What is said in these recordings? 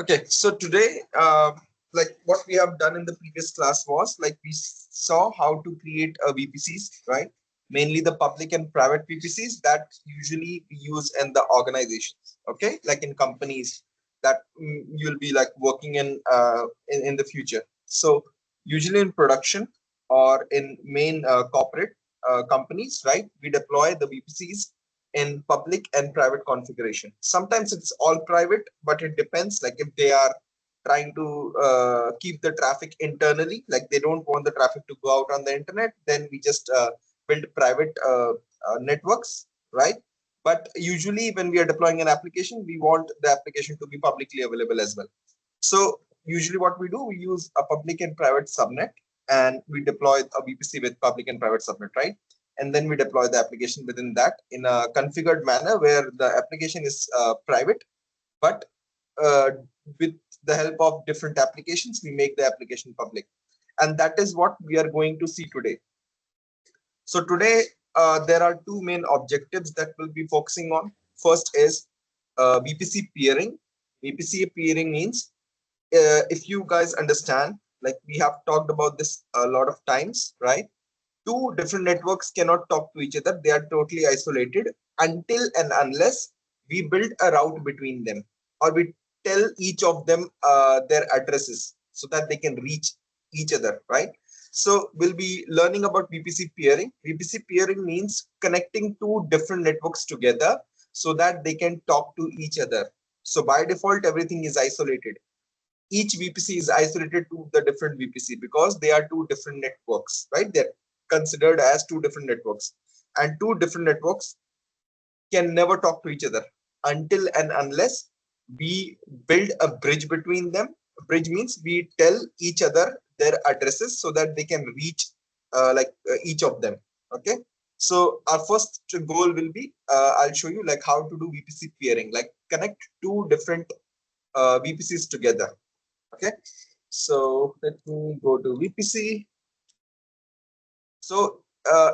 Okay, so today, like what we have done in the previous class was like we saw how to create a VPCs, right? Mainly the public and private VPCs that usually we use in the organizations. Okay, like in companies that you'll be like working in the future. So usually in production or in main corporate companies, right? We deploy the VPCs in public and private configuration. Sometimes it's all private, but it depends. Like if they are trying to keep the traffic internally, like they don't want the traffic to go out on the internet, then we just build private networks, right? But usually when we are deploying an application, we want the application to be publicly available as well. So usually what we do, we use a public and private subnet, and we deploy a VPC with public and private subnet, right? And then we deploy the application within that in a configured manner where the application is private, but uh, with the help of different applications, we make the application public. And that is what we are going to see today. So today, there are two main objectives that we'll be focusing on. First is VPC peering. VPC peering means, if you guys understand, like we have talked about this a lot of times, right? Two different networks cannot talk to each other. They are totally isolated until and unless we build a route between them, or we tell each of them their addresses so that they can reach each other, right? So we'll be learning about VPC peering. VPC peering means connecting two different networks together so that they can talk to each other. So by default, everything is isolated. Each VPC is isolated to the different VPC because they are two different networks, right? They're considered as two different networks, and two different networks can never talk to each other until and unless we build a bridge between them. A bridge means we tell each other their addresses so that they can reach each of them. Okay. So our first goal will be, I'll show you like how to do VPC peering, like connect two different VPCs together. Okay, so let me go to VPC. So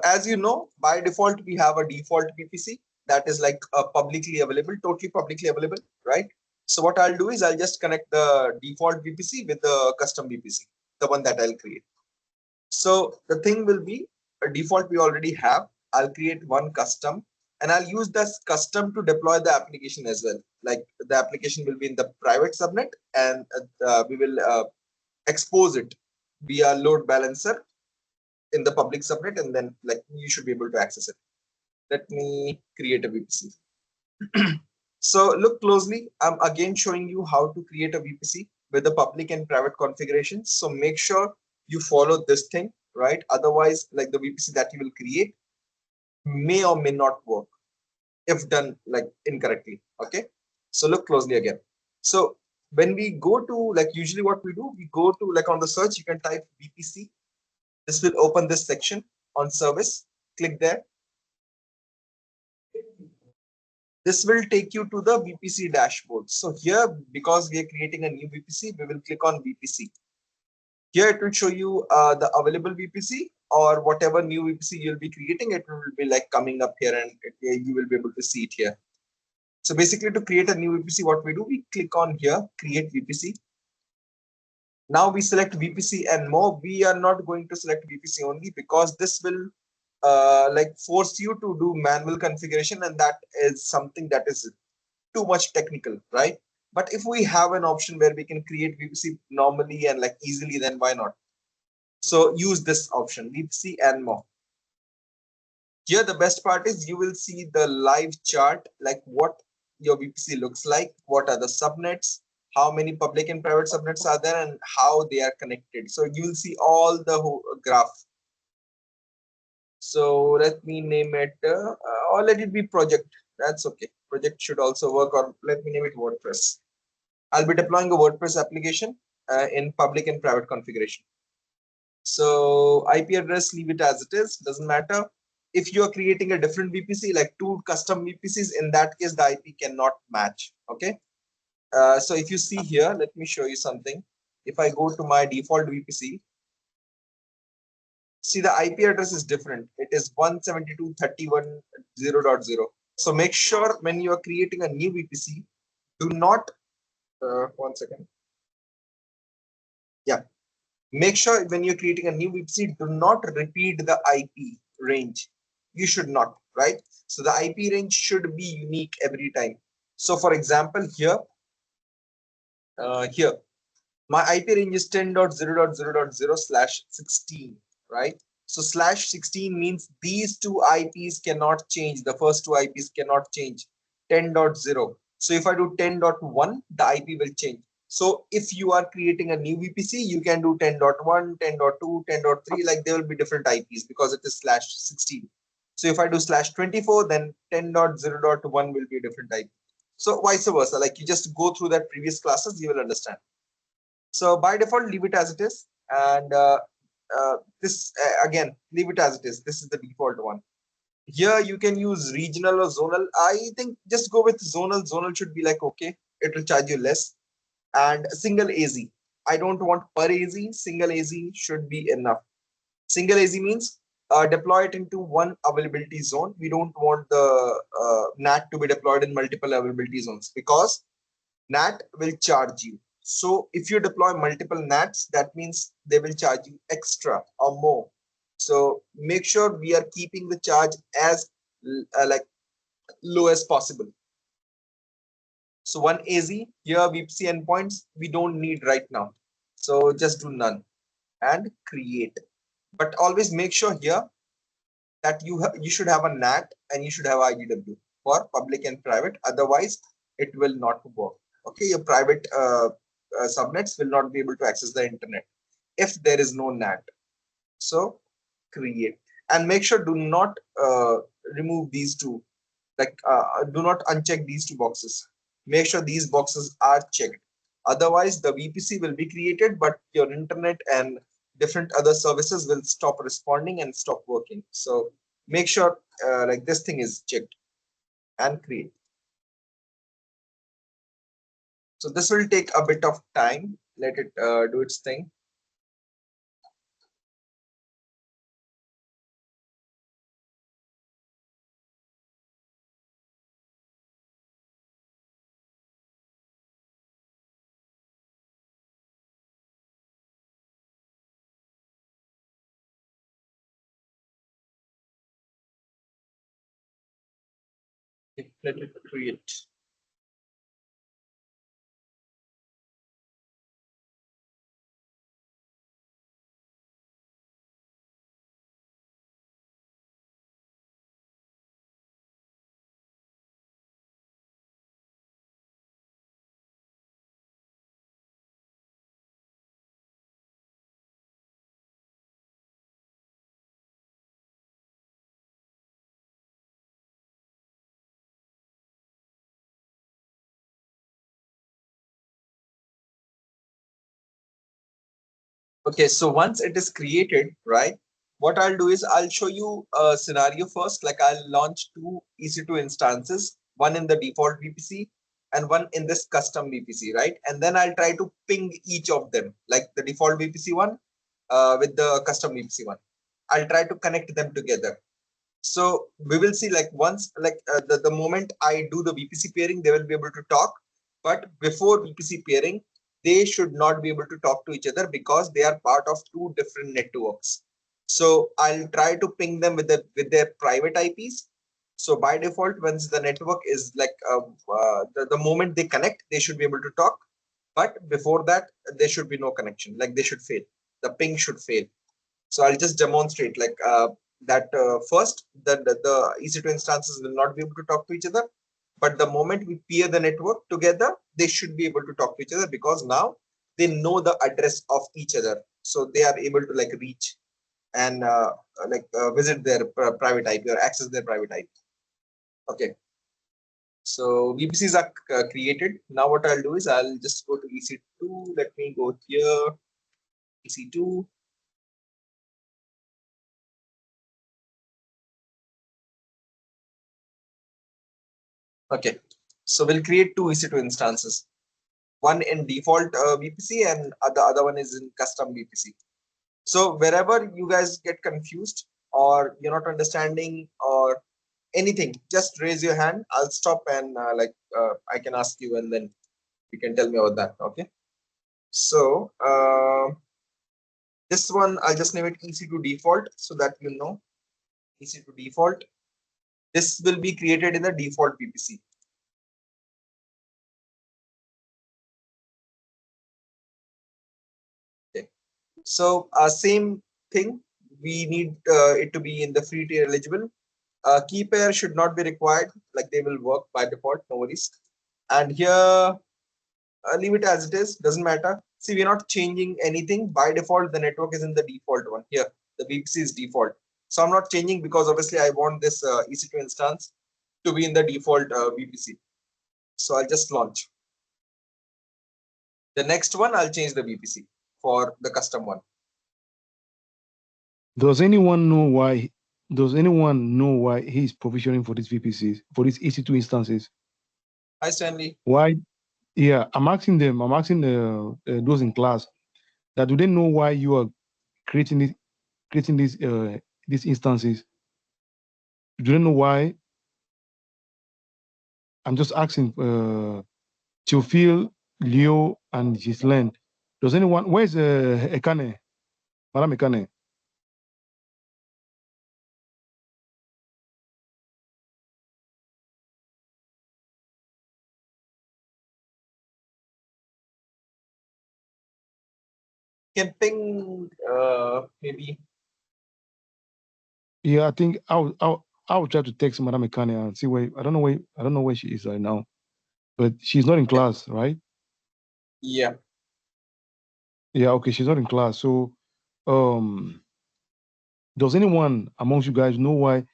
as you know, by default, we have a default VPC that is like publicly available, totally publicly available, right? So what I'll do is I'll just connect the default VPC with the custom VPC, the one that I'll create. So the thing will be a default we already have. I'll create one custom, and I'll use this custom to deploy the application as well. Like the application will be in the private subnet, and we will expose it via load balancer in the public subnet, and then like you should be able to access it. Let me create a VPC. So look closely. I'm again showing you how to create a VPC with the public and private configurations. So make sure you follow this thing, right? Otherwise, like the VPC that you will create may or may not work if done like incorrectly. Okay. So look closely again. So when we go to like usually what we do, we go to like on the search, you can type VPC. This will open this section on service. Click there. This will take you to the VPC dashboard. So here, because we are creating a new VPC, we will click on VPC. Here it will show you the available VPC or whatever new VPC you'll be creating. It will be like coming up here, and you will be able to see it here. So basically, to create a new VPC, what we do, we click on here, create VPC. Now we select VPC and more. We are not going to select VPC only because this will like force you to do manual configuration, and that is something that is too much technical, right? But if we have an option where we can create VPC normally and like easily, then why not? So use this option, VPC and more. Here the best part is you will see the live chart, like what your VPC looks like, what are the subnets, how many public and private subnets are there, and how they are connected. So you will see all the whole graph. So let me name it, or let it be project. That's okay. Project should also work, or let me name it WordPress. I'll be deploying a WordPress application in public and private configuration. So IP address, leave it as it is, doesn't matter. If you are creating a different VPC, like two custom VPCs, in that case, the IP cannot match. Okay. So if you see here, let me show you something. If I go to my default VPC, see the IP address is different. It is 172.31.0.0. So make sure when you are creating a new VPC, do not One second. Yeah. Make sure when you're creating a new VPC, do not repeat the IP range. You should not, right? So the IP range should be unique every time. So for example, here, my IP range is 10.0.0.0/16, right? So /16 means these two IPs cannot change. The first two IPs cannot change. 10.0. So if I do 10.1, the IP will change. So if you are creating a new VPC, you can do 10.1, 10.2, 10.3, like there will be different IPs because it is /16. So if I do /24, then 10.0.1 will be a different IP. So vice versa, like you just go through that previous classes, you will understand. So by default, leave it as it is. And this again, leave it as it is. This is the default one. Here you can use regional or zonal. I think just go with zonal. Zonal should be like, okay, it will charge you less. And single AZ. I don't want per AZ. Single AZ should be enough. Single AZ means deploy it into one availability zone. We don't want the NAT to be deployed in multiple availability zones because NAT will charge you. So if you deploy multiple NATs, that means they will charge you extra or more. So make sure we are keeping the charge as like low as possible. So one AZ, here VPC endpoints, we don't need right now. So just do none and create. But always make sure here that you should have a NAT and you should have IDW for public and private. Otherwise, it will not work. Okay, your private subnets will not be able to access the internet if there is no NAT. So create and make sure do not remove these two. Like do not uncheck these two boxes. Make sure these boxes are checked. Otherwise, the VPC will be created, but your internet and different other services will stop responding and stop working. So make sure like this thing is checked and create. So this will take a bit of time. Let it do its thing. Let it create. Okay, so once it is created, right, what I'll do is I'll show you a scenario first. Like I'll launch two EC2 instances, one in the default VPC and one in this custom VPC, right? And then I'll try to ping each of them, like the default VPC one with the custom VPC one. I'll try to connect them together. So we will see like once like the moment I do the VPC pairing, they will be able to talk. But before VPC pairing, they should not be able to talk to each other because they are part of two different networks. So I'll try to ping them with their private IPs. So by default, once the network is like the moment they connect, they should be able to talk. But before that, there should be no connection. Like they should fail. The ping should fail. So I'll just demonstrate like that first, the EC2 instances will not be able to talk to each other. But the moment we peer the network together, they should be able to talk to each other because now they know the address of each other. So they are able to like reach and visit their private IP or access their private IP. Okay. So VPCs are created. Now what I'll do is I'll just go to EC2. Let me go here, EC2. Okay, so we'll create two EC2 instances, one in default VPC and the other one is in custom VPC. So wherever you guys get confused or you're not understanding or anything, just raise your hand. I'll stop and I can ask you and then You can tell me about that. Okay. So this one I'll just name it EC2 default so that you know EC2 default. This will be created in the default VPC. Okay. So same thing. We need it to be in the free tier eligible. Key pair should not be required. Like they will work by default. No worries. And here leave it as it is, doesn't matter. See, we're not changing anything. By default, the network is in the default one. Here, the VPC is default. So I'm not changing because obviously I want this EC2 instance to be in the default VPC. So I'll just launch. The next one, I'll change the VPC for the custom one. Does anyone know why? Does anyone know why he's provisioning for these VPCs, for these EC2 instances? Hi, Stanley. Why? Yeah, I'm asking them. I'm asking those in class that do they know why you are creating these instances? Do they know why? I'm just asking Theophile, Leo, and Ghislaine. Does anyone? Where's Ekane? Madam Ekane? Can ping maybe. Yeah, I think I'll try to text Madam Ekane and see where I don't know where she is right now, but she's not in class, right? Yeah. Yeah, okay, she's not in class. So, does anyone amongst you guys know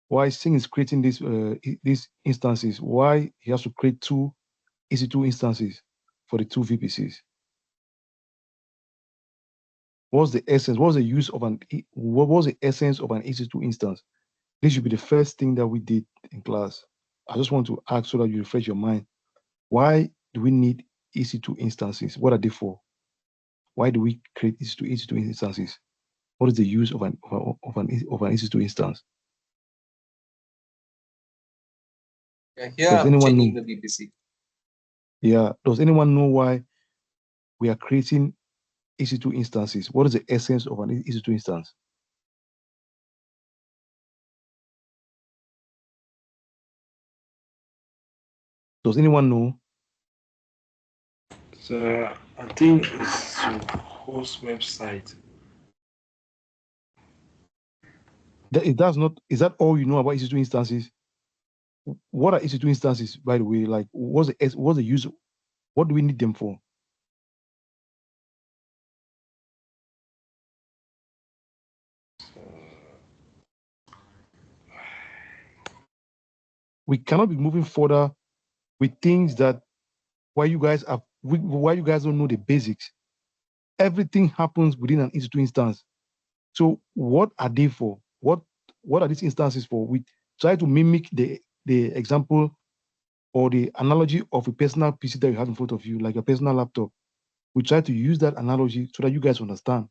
why Singh is creating these instances? Why he has to create two EC2 instances for the two VPCs? What's the essence? What's the use of what was the essence of an EC2 instance? This should be the first thing that we did in class. I just want to ask so that you refresh your mind. Why do we need EC2 instances? What are they for? Why do we create EC2 instances? What is the use of an EC2 instance? Yeah, here Does I'm anyone changing know? the VPC. Yeah. Does anyone know why we are creating EC2 instances? What is the essence of an EC2 instance? Does anyone know? So I think it's to host website. Is that all you know about EC2 instances? What are EC2 instances, by the way? Like, what's the use? What do we need them for? We cannot be moving further with things that why you guys don't know the basics. Everything happens within an EC2 instance. So what are they for? What are these instances for? We try to mimic the example or the analogy of a personal PC that you have in front of you, like a personal laptop. We try to use that analogy so that you guys understand.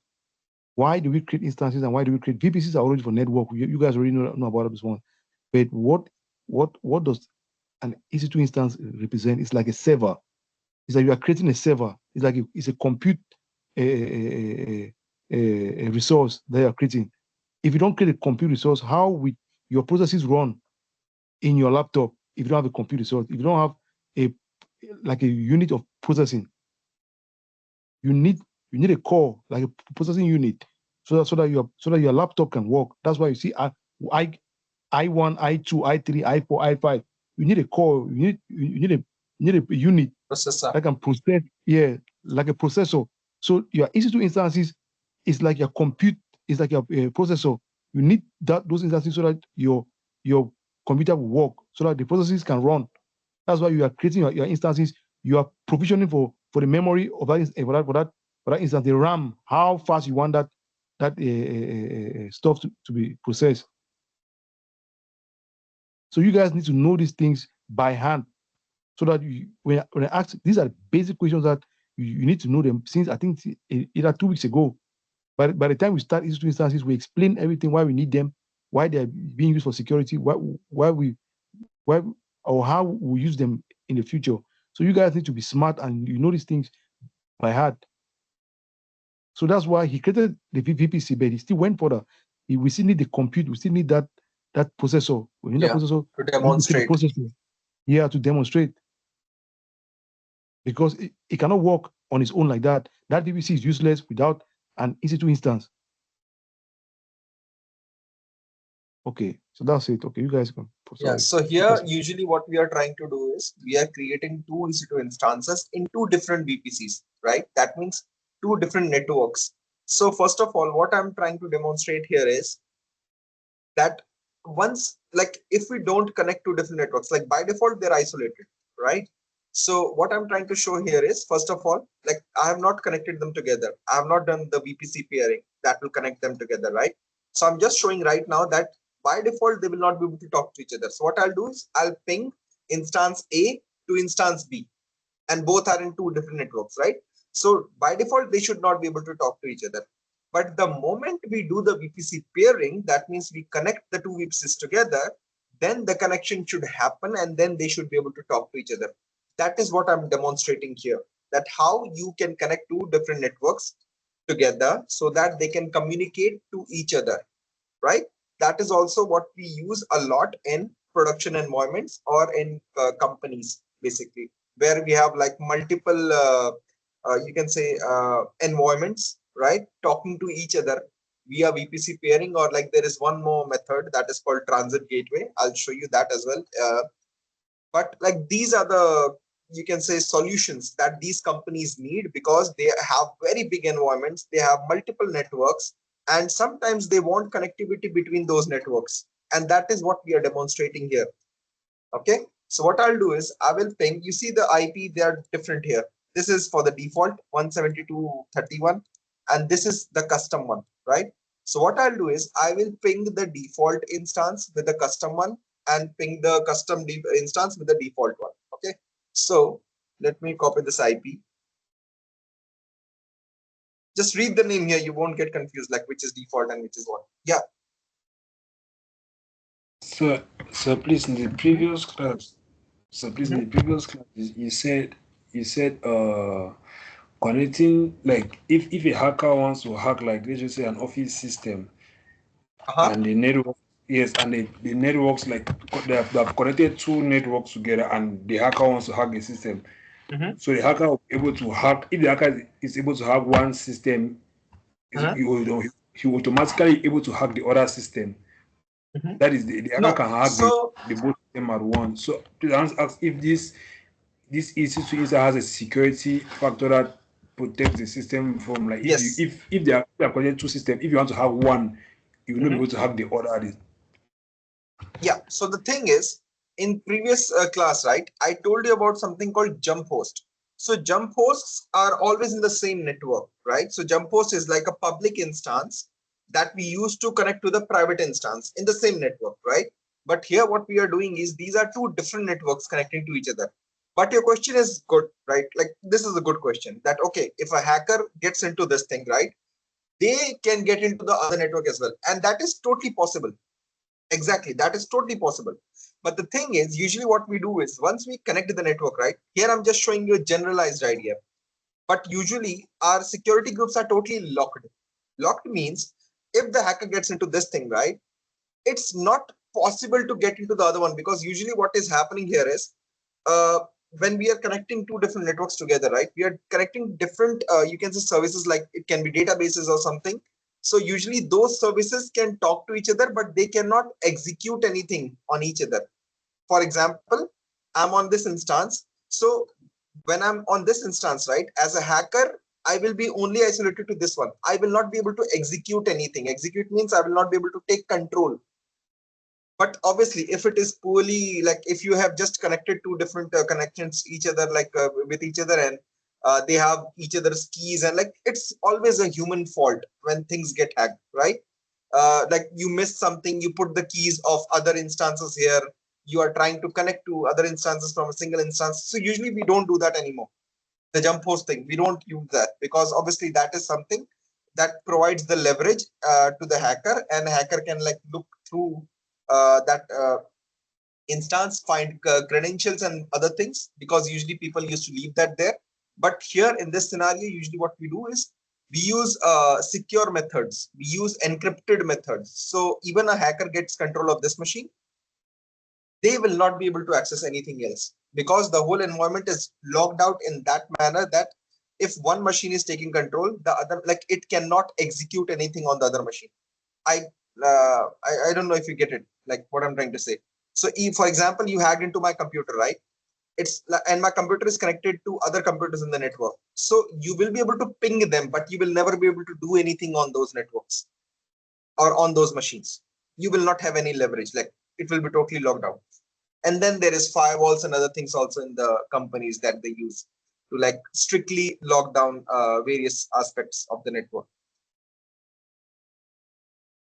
Why do we create instances and why do we create VPCs are already for network? You guys already know about this one. But what does an EC2 instance represent? It's like a server. It's like you are creating a server. It's like it's a compute a resource that you are creating. If you don't create a compute resource, how will your processes run in your laptop if you don't have a compute resource? If you don't have a unit of processing, you need a core, like a processing unit, so that your laptop can work. That's why you see I1, I2, I3, I4, I5. You need a core. You need a unit Processor. that can process. Yeah, like a processor. So your EC2 instances is like your compute. It's like your processor. You need those instances so that your computer will work, so that the processes can run. That's why you are creating your instances. You are provisioning for the memory of that instance, the RAM, how fast you want that stuff to be processed. So you guys need to know these things by hand, so that when I ask, these are basic questions that you need to know them. Since I think either 2 weeks ago, by the time we start these two instances, we explain everything, why we need them, why they're being used for security, why or how we use them in the future. So you guys need to be smart and you know these things by heart. So that's why he created the VPC, but he still went further. We still need the compute, we still need that processor. We need that processor to we need to take the demonstrate. processor. Yeah, to demonstrate. Because it cannot work on its own like that. That VPC is useless without an EC2 instance. Okay, so that's it. Okay, you guys can. Yeah, so here usually what we are trying to do is we are creating two EC2 instances in two different VPCs, right? That means two different networks. So first of all, what I'm trying to demonstrate here is that once, like if we don't connect to different networks, like by default they're isolated, right? So what I'm trying to show here is, first of all, like I have not connected them together. I have not done the VPC pairing that will connect them together, right? So I'm just showing right now that by default they will not be able to talk to each other. So what I'll do is I'll ping instance A to instance B, and both are in two different networks, right? So by default they should not be able to talk to each other. But the moment we do the VPC pairing, that means we connect the two VPCs together, then the connection should happen and then they should be able to talk to each other. That is what I'm demonstrating here, that how you can connect two different networks together so that they can communicate to each other, right? That is also what we use a lot in production environments or in companies, basically, where we have like multiple, you can say, environments, right? Talking to each other via VPC pairing, or like there is one more method that is called transit gateway. I'll show you that as well. But like these are the, you can say, solutions that these companies need, because they have very big environments, they have multiple networks, and sometimes they want connectivity between those networks, and that is what we are demonstrating here. Okay, so what I'll do is I will ping, you see the IP, they are different here. This is for the default 172.31 and this is the custom one, right? So what I'll do is I will ping the default instance with the custom one and ping the custom instance with the default one. Okay, so let me copy this IP. Just read the name here, you won't get confused like which is default and which is what. Yeah. So please, in the previous class, you said connecting, like if a hacker wants to hack, like let's just say an office system, and the network, yes, and the networks, like they have connected two networks together, and the hacker wants to hack the system. So the hacker will be able to hack. If the hacker is able to hack one system, he will automatically able to hack the other system. That is, the hacker can hack the both system at once. So please ask if this EC2 has a security factor that protects the system from, like, if they are connected two systems, if you want to have one, you will not be able to have the other. Yeah, so the thing is, in previous class, right, I told you about something called jump host. So jump hosts are always in the same network, right? So jump host is like a public instance that we use to connect to the private instance in the same network, right? But here what we are doing is these are two different networks connecting to each other. But your question is good, right? Like this is a good question, that okay, if a hacker gets into this thing, right, they can get into the other network as well. And that is totally possible. Exactly, that is totally possible. But the thing is, usually what we do is once we connect to the network, right? Here I'm just showing you a generalized idea. But usually our security groups are totally locked. Locked means if the hacker gets into this thing, right, it's not possible to get into the other one, because usually what is happening here is when we are connecting two different networks together, right, we are connecting different, you can say, services, like it can be databases or something. So usually those services can talk to each other, but they cannot execute anything on each other. For example, I'm on this instance. So when I'm on this instance, right, as a hacker, I will be only isolated to this one. I will not be able to execute anything. Execute means I will not be able to take control. But obviously, if it is poorly, like if you have just connected two different connections each other, like with each other, and they have each other's keys, and like it's always a human fault when things get hacked, right? Like you missed something, you put the keys of other instances here, you are trying to connect to other instances from a single instance. So usually we don't do that anymore. The jump host thing, we don't use that, because obviously that is something that provides the leverage to the hacker, and hacker can like look through that instance, find credentials and other things, because usually people used to leave that there. But here in this scenario, usually what we do is we use secure methods. We use encrypted methods. So even a hacker gets control of this machine, they will not be able to access anything else, because the whole environment is logged out in that manner that if one machine is taking control, the other, like, it cannot execute anything on the other machine. I don't know if you get it, like what I'm trying to say. So if, for example, you hacked into my computer, right? And my computer is connected to other computers in the network. So you will be able to ping them, but you will never be able to do anything on those networks or on those machines. You will not have any leverage, like it will be totally locked out. And then there is firewalls and other things also in the companies that they use to like strictly lock down various aspects of the network.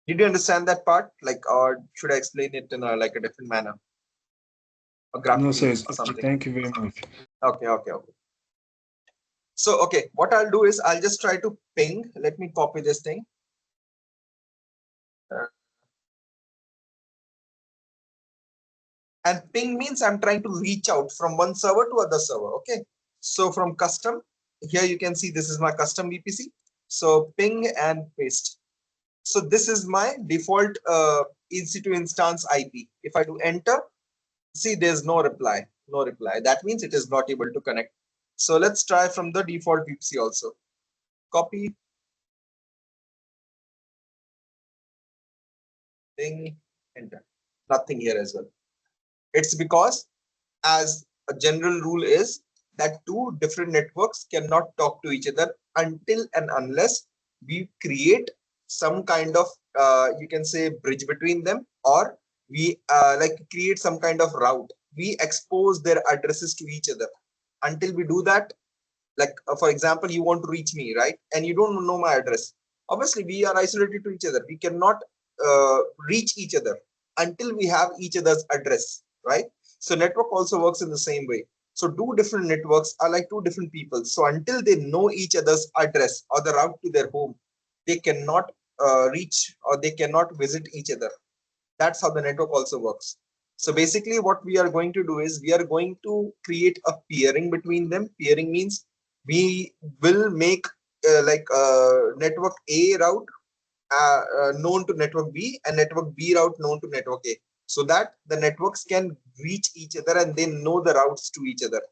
Did you understand that part? Like, or should I explain it in a like a different manner? A No, sir. graphical or something? Thank you very much. Okay. So, okay, what I'll do is I'll just try to ping. Let me copy this thing. And ping means I'm trying to reach out from one server to other server. Okay. So from custom, here you can see this is my custom VPC. So ping and paste. So this is my default EC2 instance IP. If I do enter, see there's no reply. No reply. That means it is not able to connect. So let's try from the default VPC also. Copy. Ping, enter. Nothing here as well. It's because, as a general rule is, that two different networks cannot talk to each other until and unless we create some kind of you can say bridge between them, or we like create some kind of route. We expose their addresses to each other. Until we do that, like for example, you want to reach me, right? And you don't know my address. Obviously we are isolated to each other. We cannot reach each other until we have each other's address, right? So network also works in the same way. So two different networks are like two different people. So until they know each other's address or the route to their home, they cannot reach or they cannot visit each other. That's how the network also works. So basically what we are going to do is we are going to create a peering between them. Peering means we will make like network A route known to network B and network B route known to network A, so that the networks can reach each other and they know the routes to each other.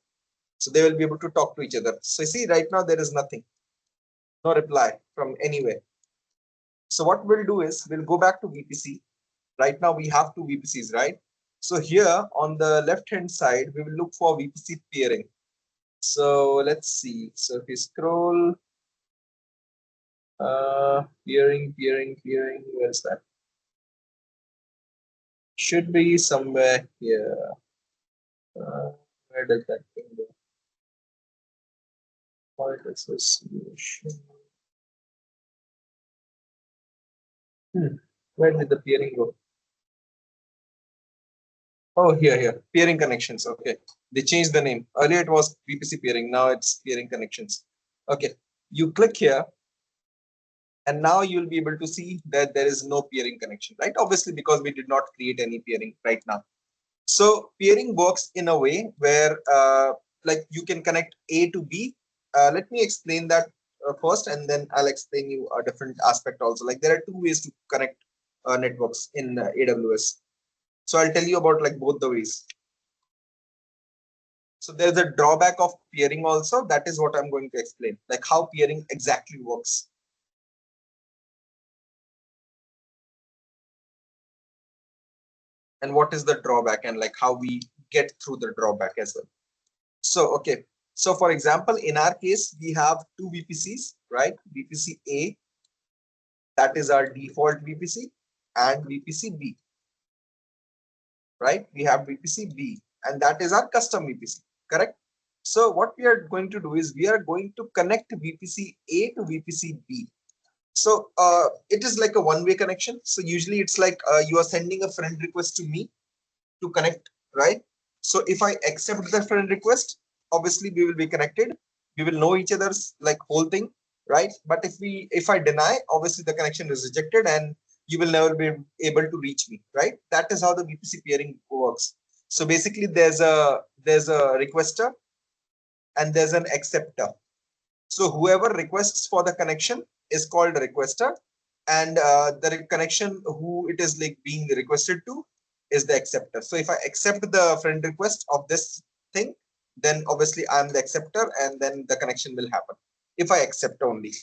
So they will be able to talk to each other. So you see right now there is nothing, no reply from anywhere. So what we'll do is we'll go back to VPC. Right now we have two VPCs, right? So here on the left hand side, we will look for VPC peering. So let's see. So if we scroll, peering, where's that? Should be somewhere here. Where does that thing go? Point association. Where did the peering go? Oh, here. Peering connections. Okay. They changed the name. Earlier it was VPC peering. Now it's peering connections. Okay. You click here. And now you'll be able to see that there is no peering connection, right? Obviously, because we did not create any peering right now. So peering works in a way where like you can connect A to B. Let me explain that first, and then I'll explain you a different aspect also. Like there are two ways to connect networks in AWS. So I'll tell you about like both the ways. So there's a drawback of peering also. That is what I'm going to explain, like how peering exactly works. And what is the drawback and like how we get through the drawback as well. So, okay. So for example, in our case, we have two VPCs, right? VPC A, that is our default VPC, and VPC B, right? We have VPC B, and that is our custom VPC, correct? So what we are going to do is we are going to connect VPC A to VPC B. So it is like a one-way connection. So usually it's like you are sending a friend request to me to connect, right? So if I accept the friend request, obviously we will be connected. We will know each other's like whole thing, right? But if I deny, obviously the connection is rejected and you will never be able to reach me, right? That is how the VPC peering works. So basically there's a requester and there's an acceptor. So whoever requests for the connection is called a requester, and the connection who it is like being requested to is the acceptor. So if I accept the friend request of this thing, then obviously I'm the acceptor, and then the connection will happen. If I accept only,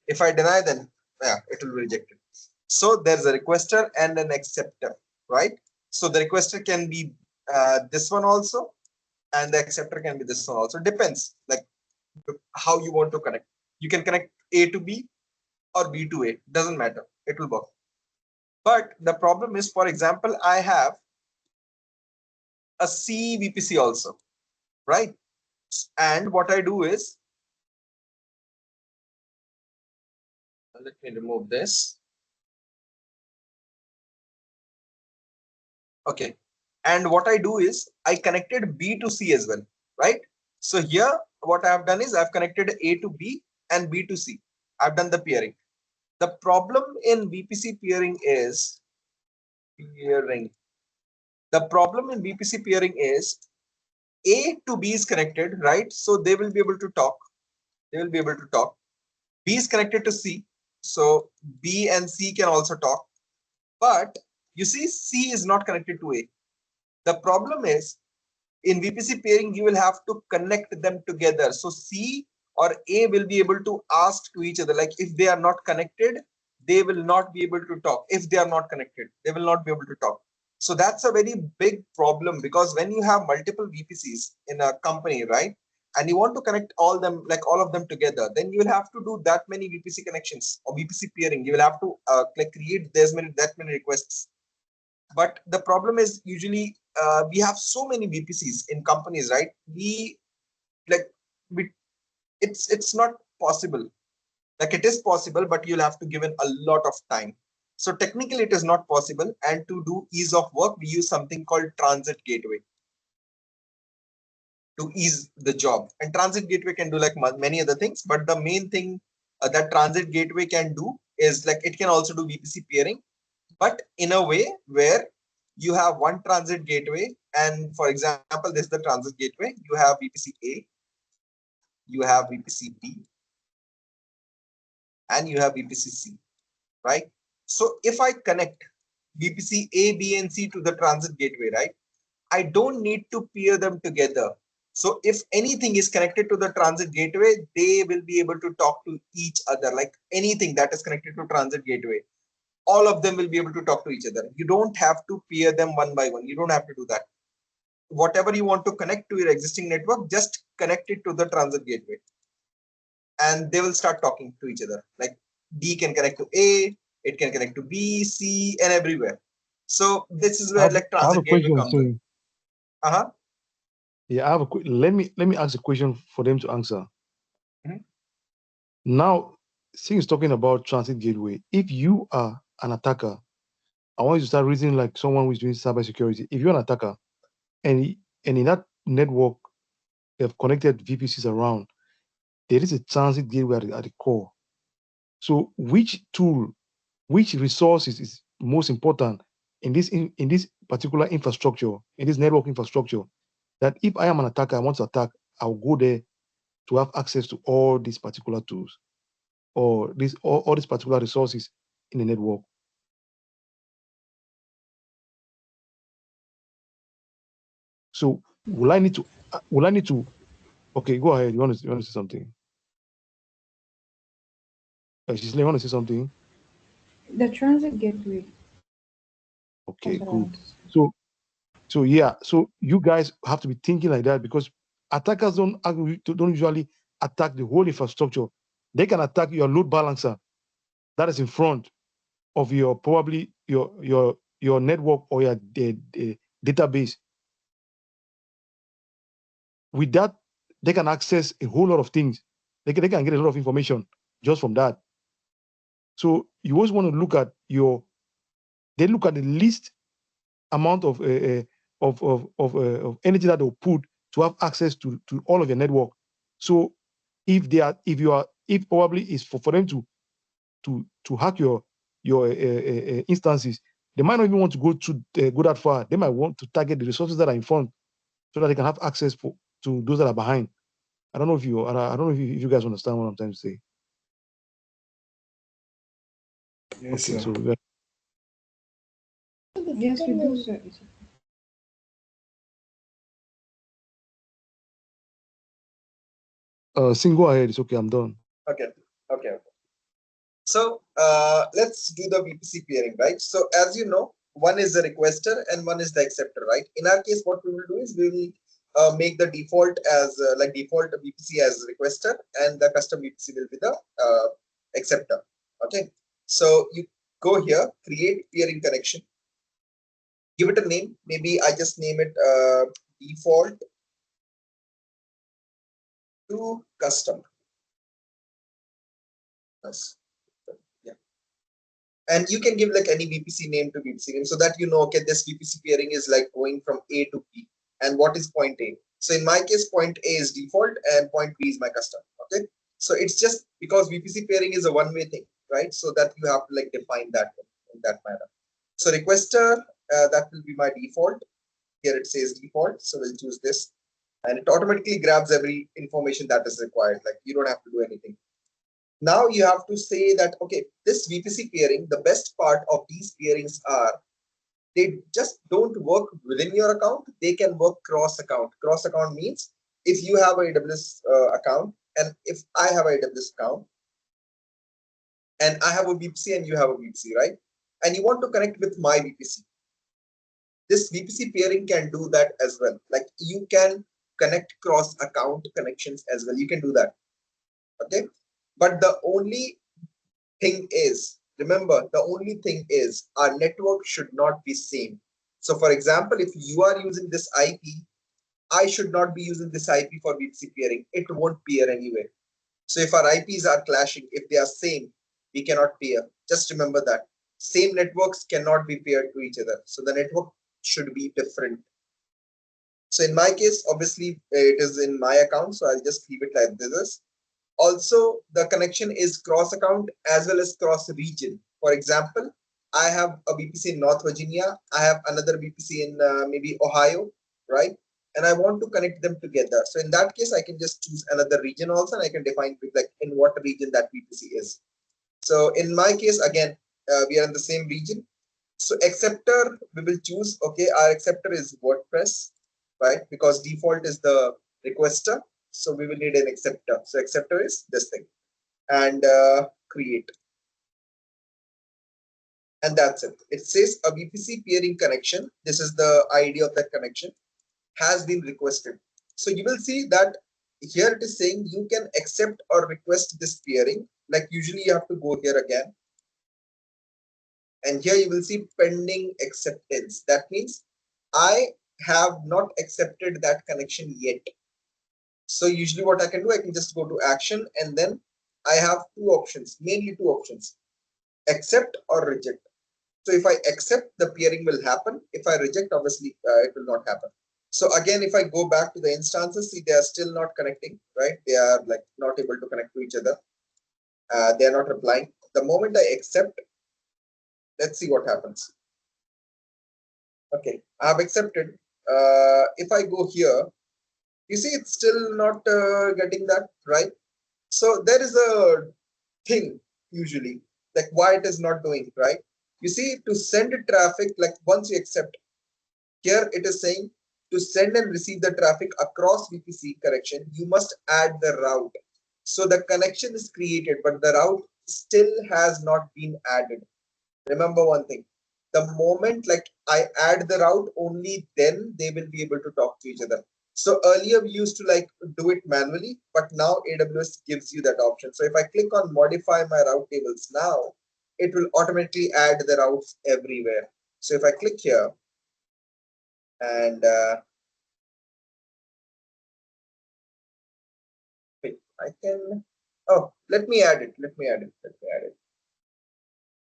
if I deny, then yeah, it will be rejected. So there's a requester and an acceptor, right? So the requester can be this one also, and the acceptor can be this one also. Depends like how you want to connect. You can connect A to B or B to A, doesn't matter, it will work. But the problem is, for example, I have a C VPC also, right? And what I do is, let me remove this. Okay. And what I do is I connected B to C as well, right? So here, what I have done is I've connected A to B and B to C. I've done the peering. The problem in VPC peering is peering. The problem in VPC peering is A to B is connected, right? So they will be able to talk. They will be able to talk. B is connected to C. So B and C can also talk. But you see, C is not connected to A. The problem is in VPC pairing, you will have to connect them together. So C or A will be able to ask to each other. Like if they are not connected, they will not be able to talk. If they are not connected, they will not be able to talk. So that's a very big problem, because when you have multiple VPCs in a company, right, and you want to connect all them, like all of them together, then you will have to do that many VPC connections or VPC pairing. You will have to like create that many requests. But the problem is usually we have so many VPCs in companies, right? We it's not possible. Like it is possible, but you'll have to give in a lot of time. So technically it is not possible. And to do ease of work, we use something called transit gateway to ease the job. And transit gateway can do like many other things, but the main thing that transit gateway can do is like it can also do VPC peering, but in a way where you have one transit gateway. And for example, this is the transit gateway. You have VPC A, you have VPC B, and you have VPC C, right? So if I connect VPC A, B, and C to the transit gateway, right, I don't need to peer them together. So if anything is connected to the transit gateway, they will be able to talk to each other. Like anything that is connected to transit gateway, all of them will be able to talk to each other. You don't have to peer them one by one. You don't have to do that. Whatever you want to connect to your existing network, just connect it to the transit gateway, and they will start talking to each other. Like B can connect to A, it can connect to B, C, and everywhere. So this is where like I have a transit gateway question. comes in. Yeah, I have a let me ask a question for them to answer. Mhm. Now, since talking about transit gateway, if you are an attacker, I want you to start reasoning like someone who is doing cybersecurity. If you're an attacker, and in that network they have connected VPCs around, there is a transit gateway at the core. So which tool, which resources is most important in this particular infrastructure, in this network infrastructure, that if I am an attacker, I want to attack, I'll go there to have access to all these particular tools or all these particular resources in the network. So will I need to okay, go ahead. You want to say something? Gisele, you want to say something? The transit gateway. Okay, good. So yeah, so you guys have to be thinking like that, because attackers don't usually attack the whole infrastructure. They can attack your load balancer that is in front of your probably your network or your database. With that, they can access a whole lot of things. They can get a lot of information just from that. So you always want to look at they look at the least amount of energy that they'll put to have access to all of your network. So if probably is for them to hack your instances, They might not even want to go that far. They might want to target the resources that are in front so that they can have access to those that are behind. I don't know if you guys understand what I'm trying to say. Yes, Okay, sir. so Yes, we do, sir. Sing, go ahead. It's okay. I'm done. Okay. Okay. So let's do the VPC peering, right? So as you know, one is the requester and one is the acceptor, right? In our case, what we will do is we will make the default as like default VPC as requester, and the custom VPC will be the acceptor. Okay. So you go here, create peering connection, give it a name. Maybe I just name it default to custom. Yes. Yeah. And you can give like any VPC name to VPC name so that you know, okay, this VPC peering is like going from A to B. And what is point A? So in my case, point A is default and point B is my custom. Okay. So it's just because VPC peering is a one-way thing, right? So that you have to like define that in that manner. So requester, that will be my default. Here it says default. So we'll choose this. And it automatically grabs every information that is required. Like you don't have to do anything. Now you have to say that, okay, this VPC peering, the best part of these peerings are they just don't work within your account. They can work cross account. Cross account means if you have a AWS account and if I have a AWS account and I have a VPC and you have a VPC, right? And you want to connect with my VPC. This VPC peering can do that as well. Like you can connect cross account connections as well. You can do that. Okay. But the only thing is, remember, the only thing is our network should not be same. So for example, if you are using this IP, I should not be using this IP for VPC peering. It won't peer anyway. So if our IPs are clashing, if they are same, we cannot peer. Just remember that. Same networks cannot be paired to each other. So the network should be different. So in my case, obviously it is in my account. So I'll just keep it like this. Also, the connection is cross account as well as cross region. For example, I have a VPC in North Virginia. I have another VPC in maybe Ohio, right? And I want to connect them together. So in that case, I can just choose another region also, and I can define like in what region that VPC is. So in my case, again, we are in the same region. So acceptor, we will choose, okay, our acceptor is WordPress, right? Because default is the requester. So we will need an acceptor. So acceptor is this thing and create. And that's it. It says a VPC peering connection. This is the ID of that connection has been requested. So you will see that here it is saying you can accept or request this peering. Like usually you have to go here again. And here you will see pending acceptance. That means I have not accepted that connection yet. So usually what I can do, I can just go to action and then I have two options, mainly two options, accept or reject. So if I accept, the peering will happen. If I reject, obviously it will not happen. So again, if I go back to the instances, see, they are still not connecting, right? They are like not able to connect to each other. They are not replying. The moment I accept, let's see what happens. Okay, I have accepted. If I go here, you see it's still not getting that, right? So there is a thing usually, like why it is not doing, right? You see, to send traffic, like once you accept, here it is saying to send and receive the traffic across VPC connection, you must add the route. So the connection is created, but the route still has not been added. Remember one thing, the moment like I add the route, only then they will be able to talk to each other. So earlier we used to like do it manually, but now AWS gives you that option. So if I click on modify my route tables now, it will automatically add the routes everywhere. So if I click here and wait, I can, oh, let me add it. Let me add it. Let me add it.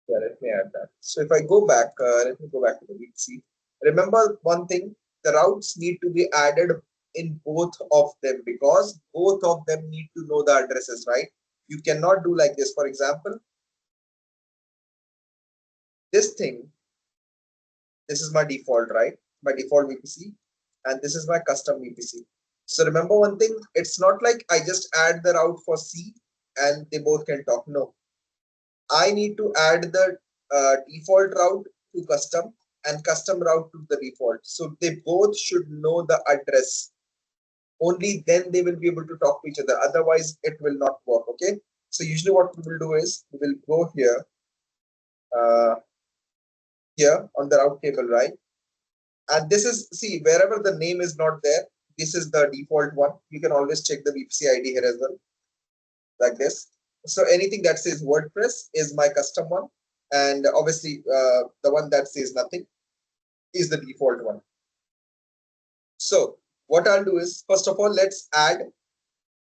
Yeah, let me add that. So if I go back, let me go back to the VPC. Remember one thing, the routes need to be added in both of them because both of them need to know the addresses, right? You cannot do like this. For example, this thing, This is my default, right? My default VPC, and this is my custom VPC. So remember one thing, it's not like I just add the route for C and they both can talk. No, I need to add the default route to custom and custom route to the default. So they both should know the address. Only then they will be able to talk to each other. Otherwise, it will not work. Okay. So usually what we will do is we will go here, here on the route table, right? And this is, see, wherever the name is not there, this is the default one. You can always check the VPC ID here as well, like this. So anything that says WordPress is my custom one. And obviously the one that says nothing is the default one. So what I'll do is, first of all, let's add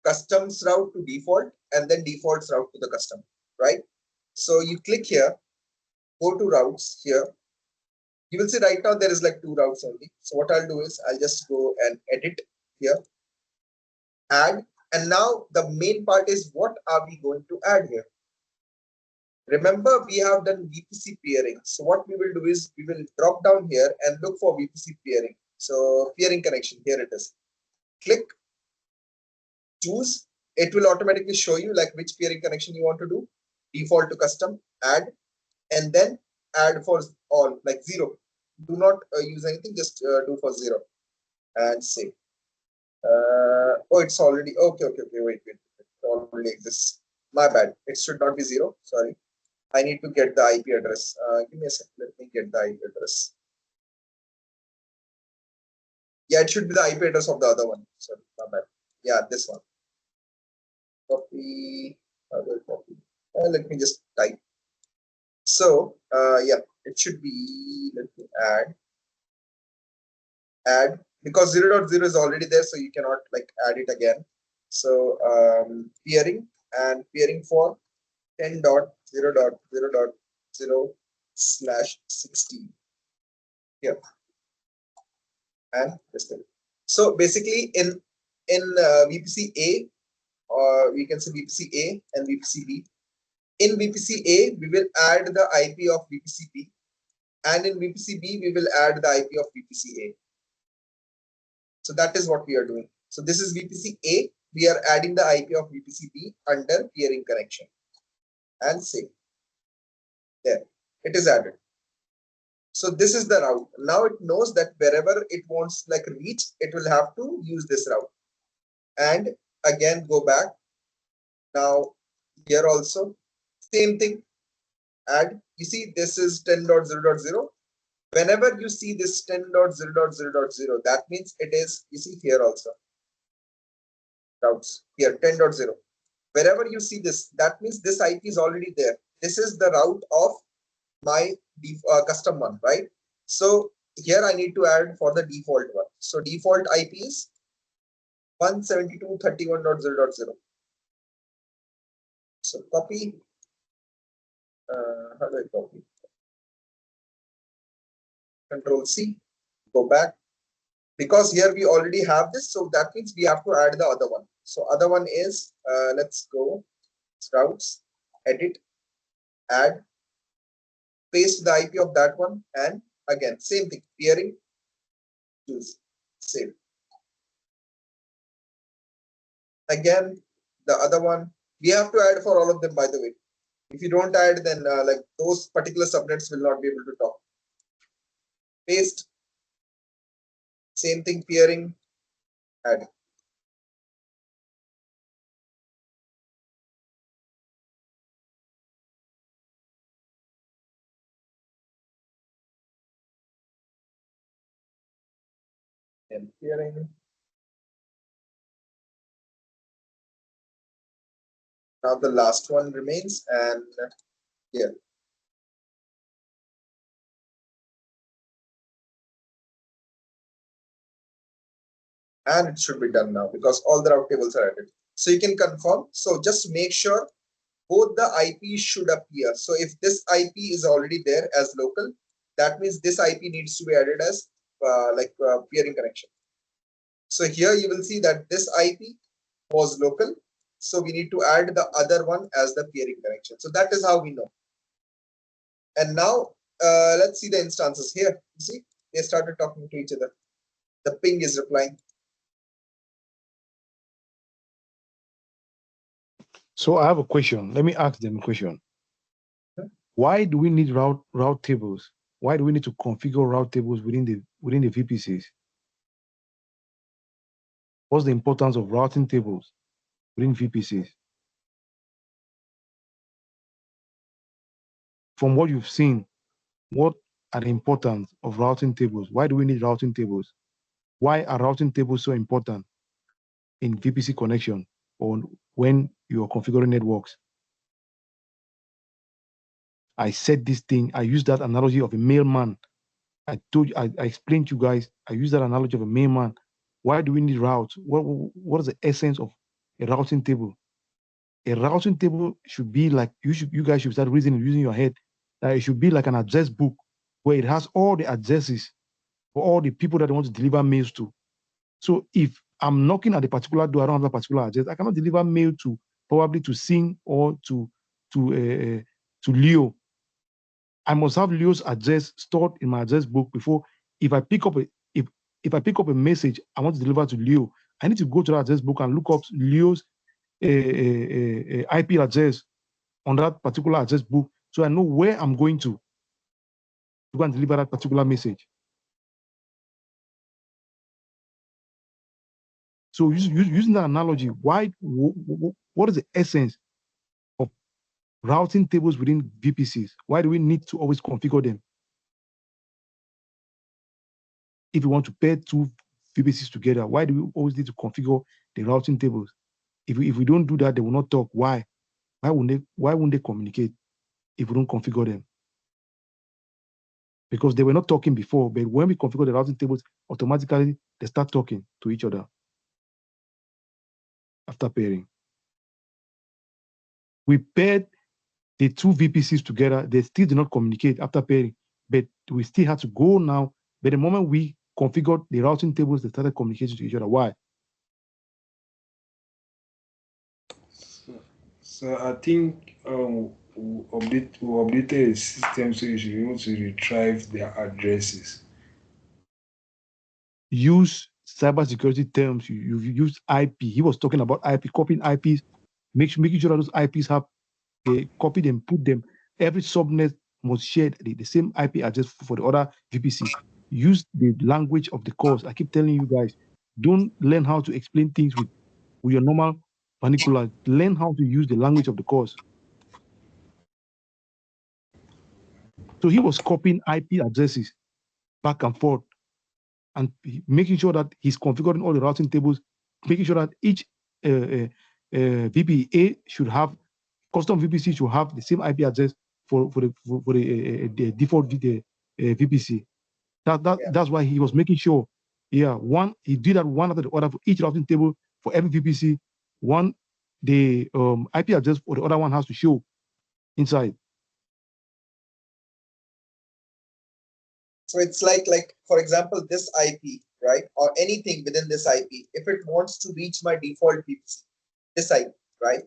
customs route to default and then defaults route to the custom, right? So you click here, go to routes here. You will see right now there is like 2 routes only. So what I'll do is I'll just go and edit here, add, and now the main part is what are we going to add here? Remember, we have done VPC peering. So what we will do is we will drop down here and look for VPC peering. So peering connection, here it is. Click, choose. It will automatically show you like which peering connection you want to do. Default to custom, add, and then add for all, like 0. Do not use anything, just do for 0 and save. Oh, it's already, okay, wait, it already exists. My bad, it should not be 0, sorry. I need to get the IP address. Give me a second, let me get the IP address. Yeah, it should be the IP address of the other one. Sorry, my bad. Yeah, this one. Copy, other copy. Let me just type. So, yeah, it should be, let me add, because 0.0 is already there, so you cannot like add it again. So, peering and peering for 10.0.0.0/16 here and this thing. So basically in VPC A, or we can say VPC A and VPC B. In VPC A, we will add the IP of VPC B, and in VPC B, we will add the IP of VPC A. So that is what we are doing. So this is VPC A. We are adding the IP of VPC B under peering connection and save. There, it is added. So this is the route. Now it knows that wherever it wants like reach, it will have to use this route. And again, go back. Now here also, same thing. Add. You see, this is 10.0.0. Whenever you see this 10.0.0.0, that means it is, you see here also. Routes here 10.0. Wherever you see this, that means this IP is already there. This is the route of my custom one, right? So here I need to add for the default one. So default IP is 172.31.0.0. So copy. How do I copy? Control C. Go back. Because here we already have this, so that means we have to add the other one. So other one is, let's go, routes, edit, add, paste the IP of that one, and again, same thing, peering, choose, save. Again, the other one, we have to add for all of them, by the way. If you don't add, then like those particular subnets will not be able to talk. Paste, same thing, peering, add. And peering. Now the last one remains, and here. And it should be done now because all the route tables are added. So you can confirm. So just make sure both the IP should appear. So if this IP is already there as local, that means this IP needs to be added as peering connection. So here you will see that this IP was local. So we need to add the other one as the peering connection. So that is how we know. And now let's see the instances here. You see, they started talking to each other. The ping is replying. So I have a question. Let me ask them a question. Why do we need route tables? Why do we need to configure route tables within the VPCs? What's the importance of routing tables within VPCs? From what you've seen, what are the importance of routing tables? Why do we need routing tables? Why are routing tables so important in VPC connection or when you are configuring networks? I said this thing, I used that analogy of a mailman. I explained to you guys, I use that analogy of a mailman. Why do we need routes? What is the essence of a routing table? A routing table should be like, you guys should start reasoning using your head. It should be like an address book where it has all the addresses for all the people that want to deliver mails to. So if I'm knocking at a particular door, I don't have a particular address, I cannot deliver mail to probably to Sing or to Leo. I must have Leo's address stored in my address book before. If I pick up a message I want to deliver to Leo, I need to go to the address book and look up Leo's IP address on that particular address book, so I know where I'm going to go and deliver that particular message. So using that analogy, what is the essence of routing tables within VPCs? Why do we need to always configure them? If we want to pair two VPCs together, why do we always need to configure the routing tables? If we don't do that, they will not talk. Why? Why won't they communicate if we don't configure them? Because they were not talking before, but when we configure the routing tables, automatically they start talking to each other after pairing. We paired the two VPCs together, they still did not communicate after pairing, but we still had to go now. But the moment we configured the routing tables, they started communicating to each other. Why? So I think we updated the system so you should be able to retrieve their addresses. Use cybersecurity terms. You've used IP. He was talking about IP, copying IPs, making sure that those IPs have copied and put them. Every subnet must share the same IP address for the other VPC. Use the language of the course. I keep telling you guys, don't learn how to explain things with your normal vernacular. Learn how to use the language of the course. So he was copying IP addresses back and forth and making sure that he's configuring all the routing tables, making sure that each VPA should have, custom VPC should have the same IP address for the default VPC. That's why he was making sure, he did that one after the other for each routing table for every VPC. One, the IP address for the other one has to show inside. So it's like for example, this IP, right, or anything within this IP, if it wants to reach my default VPC, this IP, right?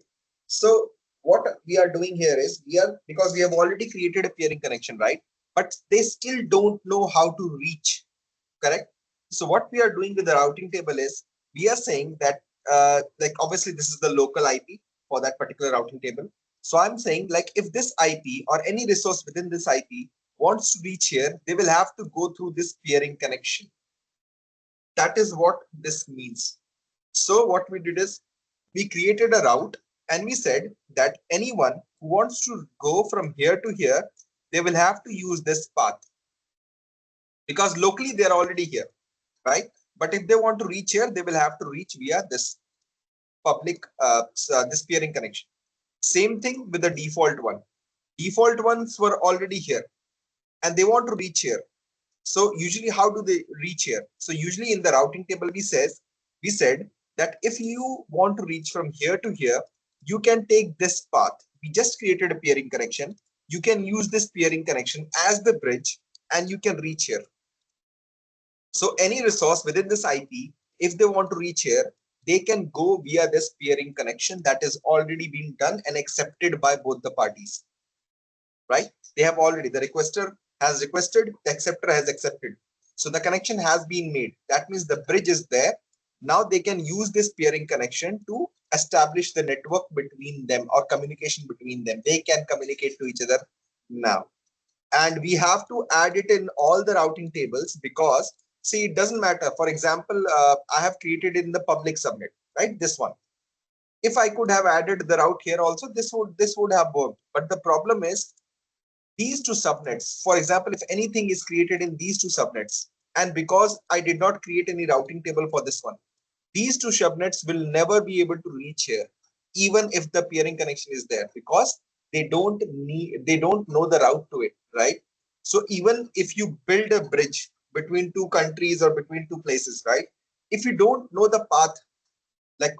So what we are doing here is because we have already created a peering connection, right? But they still don't know how to reach, correct? So what we are doing with the routing table is we are saying that like obviously this is the local IP for that particular routing table. So I'm saying like if this IP or any resource within this IP wants to reach here, they will have to go through this peering connection. That is what this means. So what we did is we created a route and we said that anyone who wants to go from here to here, they will have to use this path because locally they are already here, right? But if they want to reach here, they will have to reach via this public, this peering connection. Same thing with the default one. Default ones were already here and they want to reach here. So usually how do they reach here? So usually in the routing table, we said that if you want to reach from here to here, you can take this path. We just created a peering connection. You can use this peering connection as the bridge and you can reach here. So any resource within this IP, if they want to reach here, they can go via this peering connection that is already been done and accepted by both the parties, right? They have already, the requester has requested, the acceptor has accepted. So the connection has been made. That means the bridge is there. Now they can use this peering connection to establish the network between them or communication between them. They can communicate to each other now. And we have to add it in all the routing tables because, see, it doesn't matter. For example, I have created in the public subnet, right? This one. If I could have added the route here also, this would have worked. But the problem is these two subnets. For example, if anything is created in these two subnets, and because I did not create any routing table for this one, these two subnets will never be able to reach here, even if the peering connection is there, because they don't know the route to it, right? So even if you build a bridge between two countries or between two places, right? If you don't know the path, like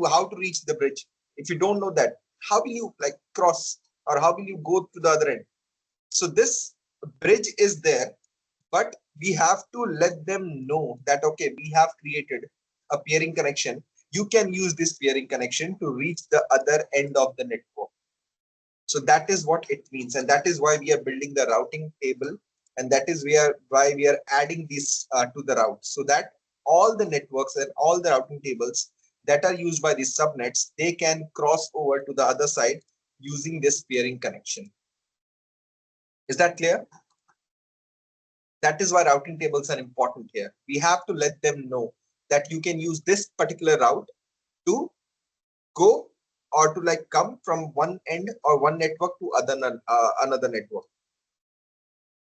how to reach the bridge, if you don't know that, how will you like cross, or how will you go to the other end? So this bridge is there, but we have to let them know that, okay, we have created a peering connection. You can use this peering connection to reach the other end of the network. So that is what it means. And that is why we are building the routing table. And that is why we are adding this to the route, so that all the networks and all the routing tables that are used by these subnets, they can cross over to the other side using this peering connection. Is that clear? That is why routing tables are important here. We have to let them know that you can use this particular route to go or to like come from one end or one network to another network.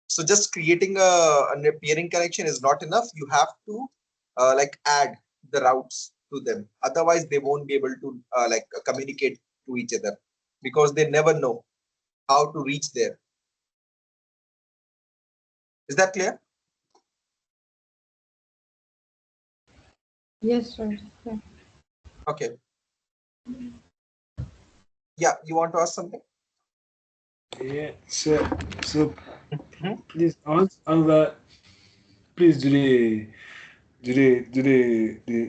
So just creating a peering connection is not enough. You have to like add the routes to them. Otherwise, they won't be able to communicate to each other because they never know how to reach there. Is that clear? Yes, sir. Yeah. Okay. Yeah, you want to ask something? Yeah. So please answer. Please the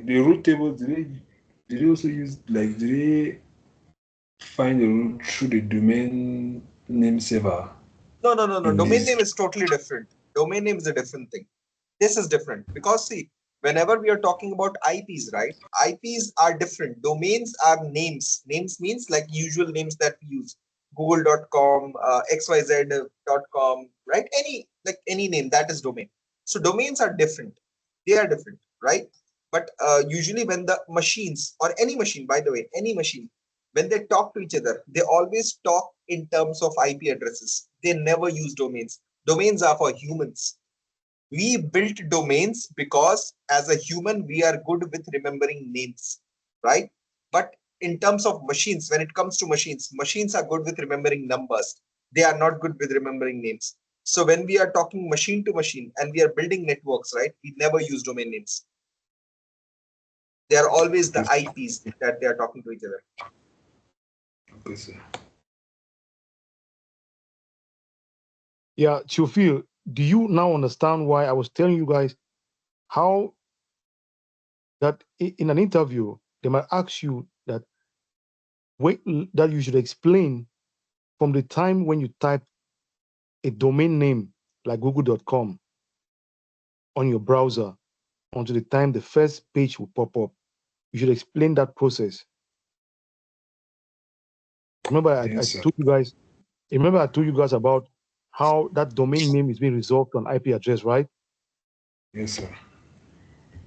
root table, do they also use, like, do they find the root through the domain name server? No. In Domain this, name is totally different. Domain name is a different thing. This is different because, see, whenever we are talking about IPs, right? IPs are different. Domains are names. Names means like usual names that we use. Google.com, XYZ.com, right? Any name that is domain. So domains are different. They are different, right? But usually when the machines, or any machine, by the way, any machine, when they talk to each other, they always talk in terms of IP addresses. They never use domains. Domains are for humans. We built domains because as a human, we are good with remembering names, right? But in terms of machines, when it comes to machines, machines are good with remembering numbers. They are not good with remembering names. So when we are talking machine to machine and we are building networks, right, we never use domain names. They are always the IPs that they are talking to each other. okay, sir. Yeah, Chufil, do you now understand why I was telling you guys how that in an interview they might ask you that that you should explain from the time when you type a domain name like google.com on your browser until the time the first page will pop up. You should explain that process. Remember, I Yes, sir. told you guys. Remember, I told you guys about how that domain name is being resolved on IP address, right? Yes, sir.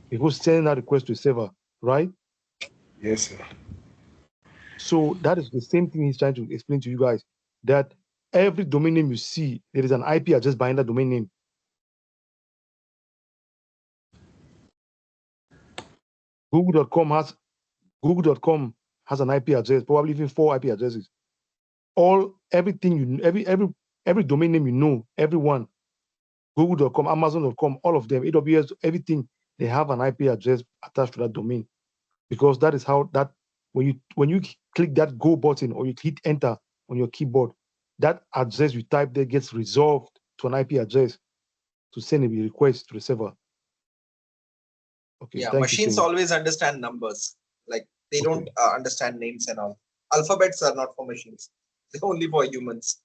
It was sending that request to a server, right? Yes, sir. So that is the same thing he's trying to explain to you guys, that every domain name you see, there is an IP address behind that domain name. Google.com has an IP address, probably even 4 IP addresses. Everything every domain name you know, everyone, Google.com, Amazon.com, all of them, AWS, everything, they have an IP address attached to that domain, because that is how that when you click that go button or you hit enter on your keyboard, that address you type there gets resolved to an IP address to send a request to the server. Okay, Yeah, thank you so machines much. always understand numbers. Like they Okay. don't understand names and all. Alphabets are not for machines. They're only for humans.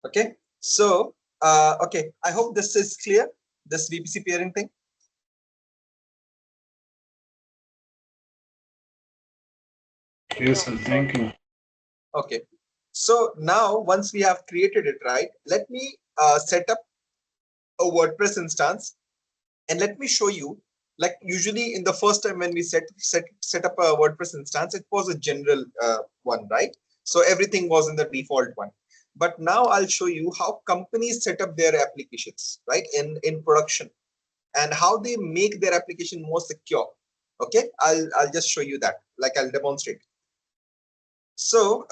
Okay. So Okay, I hope this is clear, this VPC peering thing. Yes, sir. Thank you. Okay, so now once we have created it, right, let me set up a WordPress instance, and let me show you, like usually in the first time when we set up a WordPress instance, it was a general one, right? So everything was in the default one. But now I'll show you how companies set up their applications, right, in production, and how they make their application more secure. Okay, I'll just show you that, like I'll demonstrate. So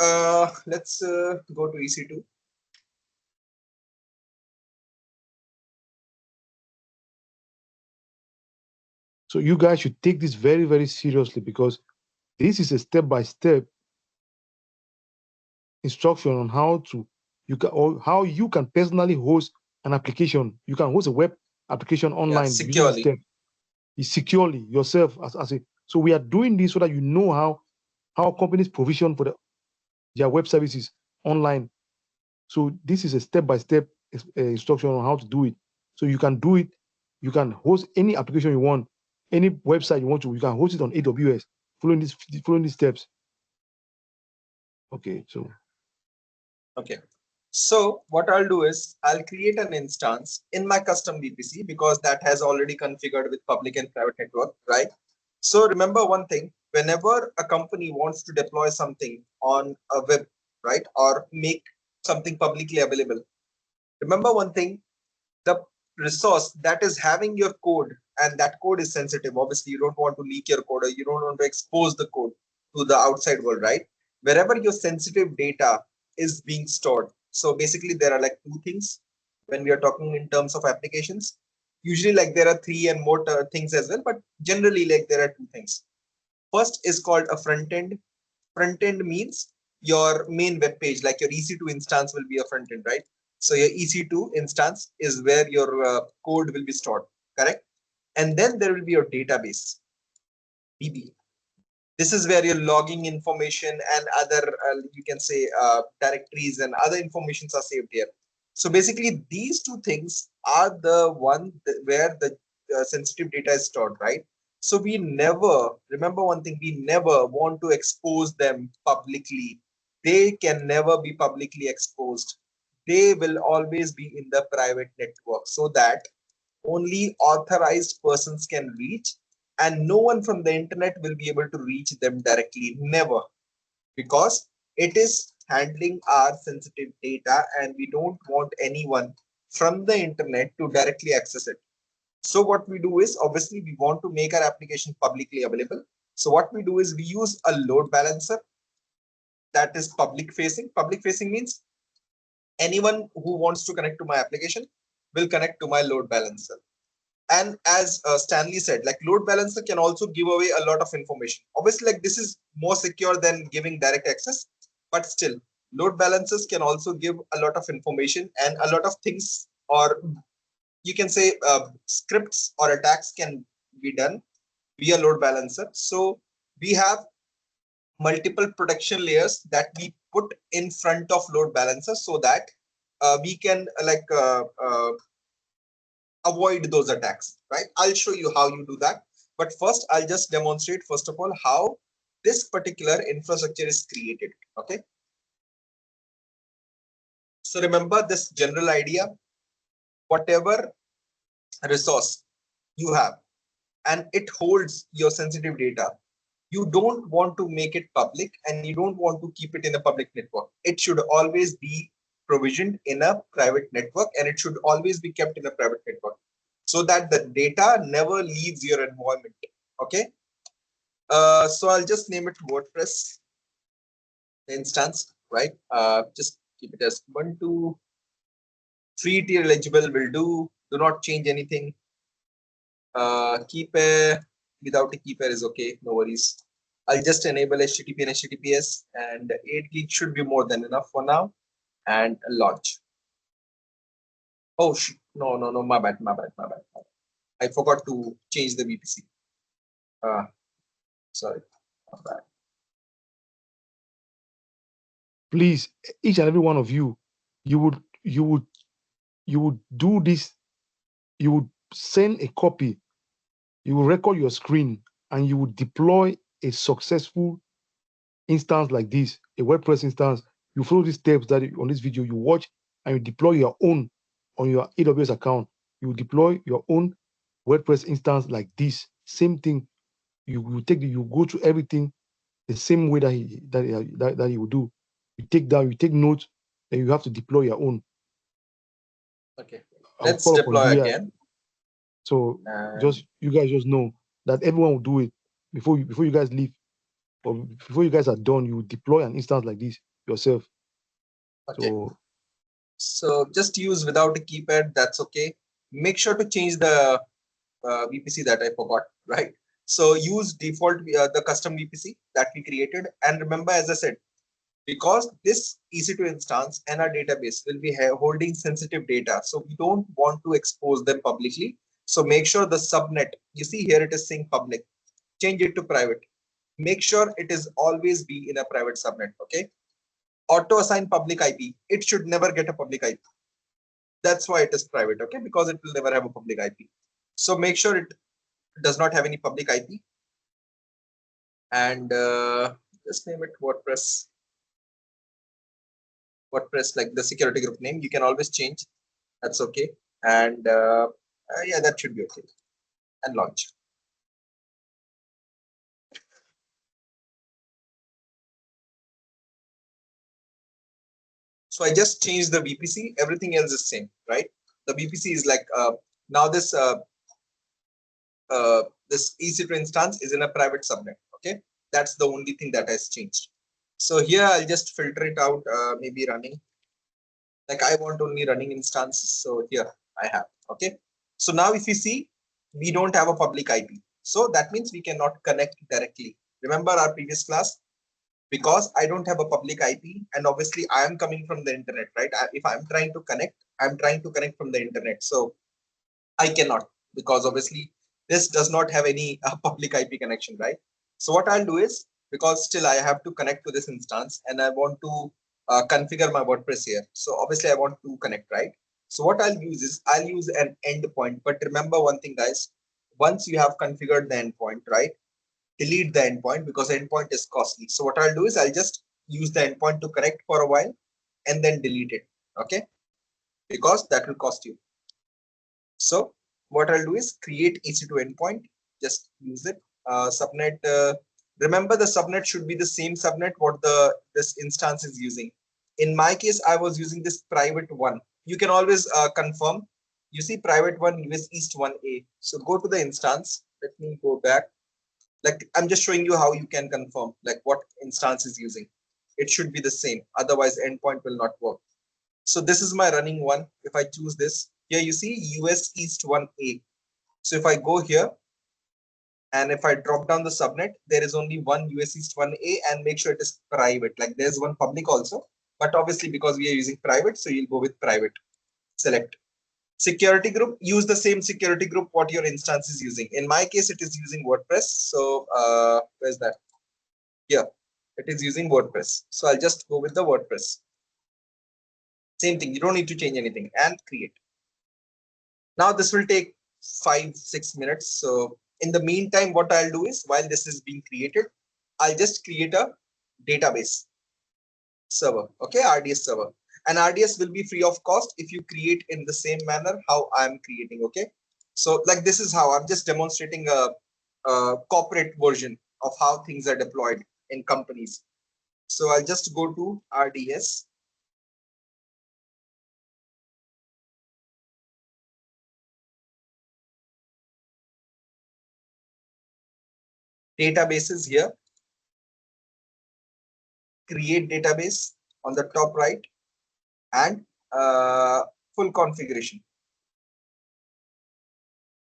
let's go to EC2. So you guys should take this very, very seriously, because this is a step-by-step instruction on how to or how you can personally host an application. You can host a web application online using this step securely yourself as a. So we are doing this so that you know how companies provision for their web services online. So this is a step-by-step instruction on how to do it. So you can do it. You can host any application you want, any website you want to. You can host it on AWS, following these steps. Okay, so. Okay, so what I'll do is I'll create an instance in my custom VPC, because that has already configured with public and private network, right? So remember one thing: whenever a company wants to deploy something on a web, right, or make something publicly available, remember one thing: the resource that is having your code, and that code is sensitive. Obviously, you don't want to leak your code, or you don't want to expose the code to the outside world, right? Wherever your sensitive data is being stored. So basically, there are like two things when we are talking in terms of applications. Usually, like there are three and more things as well, but generally, like there are two things. First is called a front end. Front end means your main web page, like your EC2 instance will be a front end, right? So your EC2 instance is where your code will be stored, correct? And then there will be your database, DB. This is where your logging information and other, you can say, directories and other informations are saved here. So basically, these two things are the one where the sensitive data is stored, right? So we never, remember one thing, we never want to expose them publicly. They can never be publicly exposed. They will always be in the private network, so that only authorized persons can reach, and no one from the internet will be able to reach them directly. Never. Because it is handling our sensitive data, and we don't want anyone from the internet to directly access it. So what we do is, obviously we want to make our application publicly available. So what we do is we use a load balancer that is public facing. Public facing means anyone who wants to connect to my application will connect to my load balancer. And as Stanley said, like load balancer can also give away a lot of information. Obviously, like this is more secure than giving direct access, but still load balancers can also give a lot of information, and a lot of things, or you can say scripts or attacks can be done via load balancer. So we have multiple protection layers that we put in front of load balancer, so that we can avoid those attacks, right? I'll show you how you do that. But first, I'll just demonstrate, first of all, how this particular infrastructure is created, okay? So remember this general idea: whatever resource you have and it holds your sensitive data, you don't want to make it public, and you don't want to keep it in a public network. It should always be provisioned in a private network, and it should always be kept in a private network, so that the data never leaves your environment. Okay. So I'll just name it WordPress instance, right? Just keep it as 1, 2, free tier eligible will do. Do not change anything. Keep a without a keeper is okay, no worries. I'll just enable HTTP and HTTPS, and 8 gig should be more than enough for now. And launch. Oh, no, my bad. I forgot to change the VPC. Sorry. My bad. Please, each and every one of you, you would you would do this, you would send a copy, you will record your screen, and you would deploy a successful instance like this, a WordPress instance. You follow these steps that on this video you watch, and you deploy your own on your AWS account. You deploy your own WordPress instance like this. Same thing. You take you go through everything the same way that he would do. You take down, you take notes, and you have to deploy your own. Okay, I'll let's follow up on deploy here. again. So just you guys just know that everyone will do it before you guys leave, or before you guys are done. You deploy an instance like this yourself. Okay. So just use without a keypad. That's okay. Make sure to change the VPC that I forgot. Right. So use default the custom VPC that we created. And remember, as I said, because this EC2 instance and our database will be holding sensitive data, so we don't want to expose them publicly. So make sure the subnet, you see here it is saying public, change it to private. Make sure it is always be in a private subnet. Okay. Auto assign public IP. It should never get a public IP. That's why it is private. Okay. Because it will never have a public IP. So make sure it does not have any public IP. And just name it WordPress. WordPress, like the security group name, you can always change. That's okay. And yeah, that should be okay. And launch. So I just changed the VPC. Everything else is same, right? The VPC is like now this this EC2 instance is in a private subnet. Okay, that's the only thing that has changed. So here I'll just filter it out. Maybe running. Like I want only running instances. So here I have. Okay. So now if you see, we don't have a public IP. So that means we cannot connect directly. Remember our previous class? Because I don't have a public IP, and obviously I am coming from the internet, right? If I'm trying to connect, I'm trying to connect from the internet. So I cannot, because obviously this does not have any public IP connection, right? So what I'll do is, because still I have to connect to this instance and I want to configure my WordPress here. So obviously I want to connect, right? So what I'll use is I'll use an endpoint. But remember one thing, guys, once you have configured the endpoint, right? Delete the endpoint, because endpoint is costly. So what I'll do is I'll just use the endpoint to connect for a while and then delete it. Okay. Because that will cost you. So what I'll do is create EC2 endpoint, just use it. Subnet, remember the subnet should be the same subnet what this instance is using. In my case, I was using this private one. You can always confirm. You see private one, US East 1A. So go to the instance. Let me go back. Like I'm just showing you how you can confirm like what instance is using. It should be the same. Otherwise endpoint will not work. So this is my running one. If I choose this, here you see US East 1A. So if I go here and if I drop down the subnet, there is only one US East 1A, and make sure it is private. Like there's one public also, but obviously because we are using private, so you'll go with private. Select security group, use the same security group what your instance is using. In my case, it is using WordPress. So where's that? Here, it is using WordPress. So I'll just go with the WordPress. Same thing, you don't need to change anything, and create. Now this will take 5-6 minutes. So in the meantime, what I'll do is while this is being created, I'll just create a database server. Okay, RDS server. And RDS will be free of cost if you create in the same manner how I'm creating. Okay, so like this is how I'm just demonstrating a corporate version of how things are deployed in companies. So I'll just go to RDS. Databases here. Create database on the top right, and full configuration.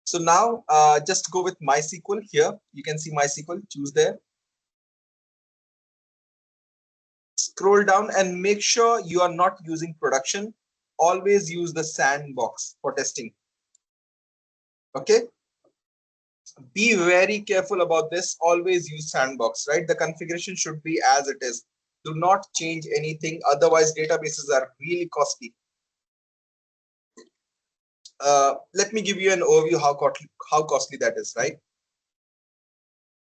So now just go with MySQL here. You can see MySQL, choose there. Scroll down and make sure you are not using production. Always use the sandbox for testing. Okay. Be very careful about this. Always use sandbox, right? The configuration should be as it is. Do not change anything. Otherwise, databases are really costly. let me give you an overview how costly that is, right?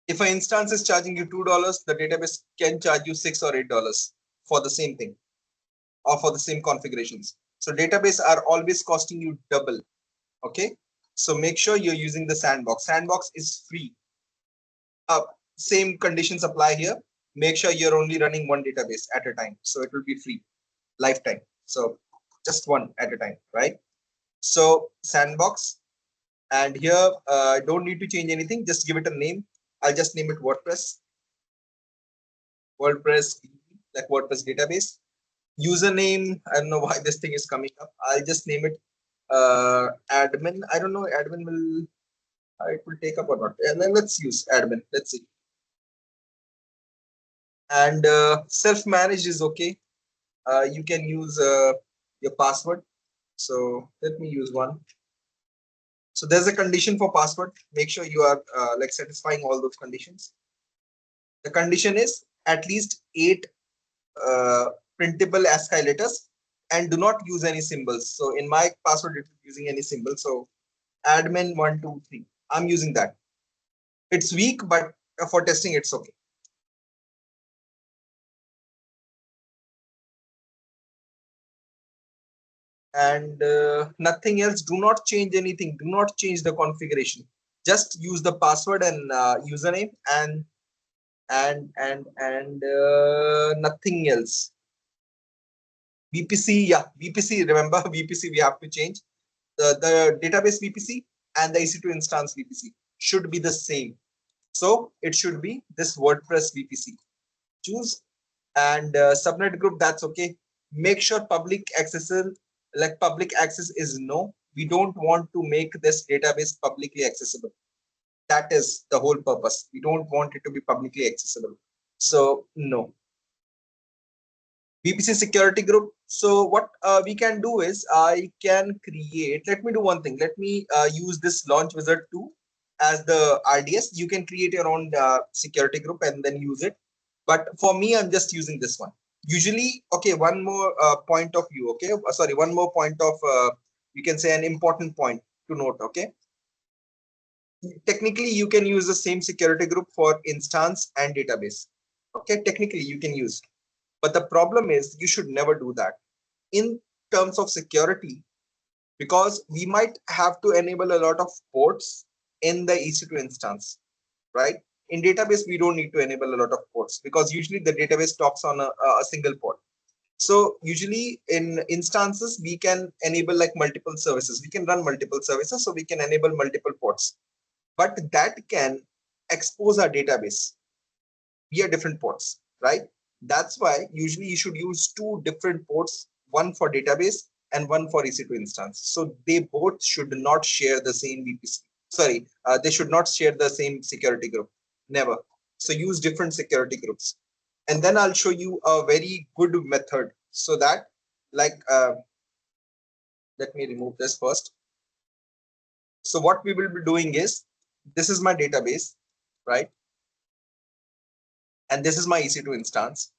If an instance is charging you $2, the database can charge you $6 or $8 for the same thing or for the same configurations. So database are always costing you double. Okay, so make sure you're using the sandbox. Sandbox is free. Same conditions apply here. Make sure you're only running one database at a time, so it will be free lifetime. So just one at a time, right? So sandbox, and here don't need to change anything, just give it a name. I'll just name it WordPress like WordPress database. Username, I don't know why this thing is coming up. I'll just name it admin. I don't know, admin will it will take up or not, and then let's use admin. Let's see. And self-managed is okay. You can use your password. So let me use one. So there's a condition for password. Make sure you are like satisfying all those conditions. The condition is at least 8 printable ASCII letters, and do not use any symbols. So in my password, it's using any symbol. So admin 123. I'm using that. It's weak, but for testing, it's okay. And nothing else. Do not change anything. Do not change the configuration. Just use the password and username and nothing else. VPC, yeah, VPC. Remember VPC. We have to change the database VPC and the EC2 instance VPC should be the same. So it should be this WordPress VPC. Choose and subnet group. That's okay. Make sure public access is no. We don't want to make this database publicly accessible. That is the whole purpose. We don't want it to be publicly accessible. So no. VPC security group. So what we can do is I can create. Let me do one thing. Let me use this launch wizard 2 as the RDS. You can create your own security group and then use it. But for me, I'm just using this one. Usually, okay, one more point of view. Okay, sorry, one more point of you can say an important point to note. Okay, technically you can use the same security group for instance and database. Okay, technically you can use, but the problem is you should never do that in terms of security, because we might have to enable a lot of ports in the EC2 instance, right? In database, we don't need to enable a lot of ports because usually the database talks on a single port. So usually in instances, we can enable like multiple services. We can run multiple services, so we can enable multiple ports. But that can expose our database via different ports, right? That's why usually you should use 2 different ports, one for database and one for EC2 instance. So they both should not share the same VPC. Sorry, they should not share the same security group. Never. So use different security groups. And then I'll show you a very good method so that like, let me remove this first. So what we will be doing is, this is my database, right? And this is my EC2 instance.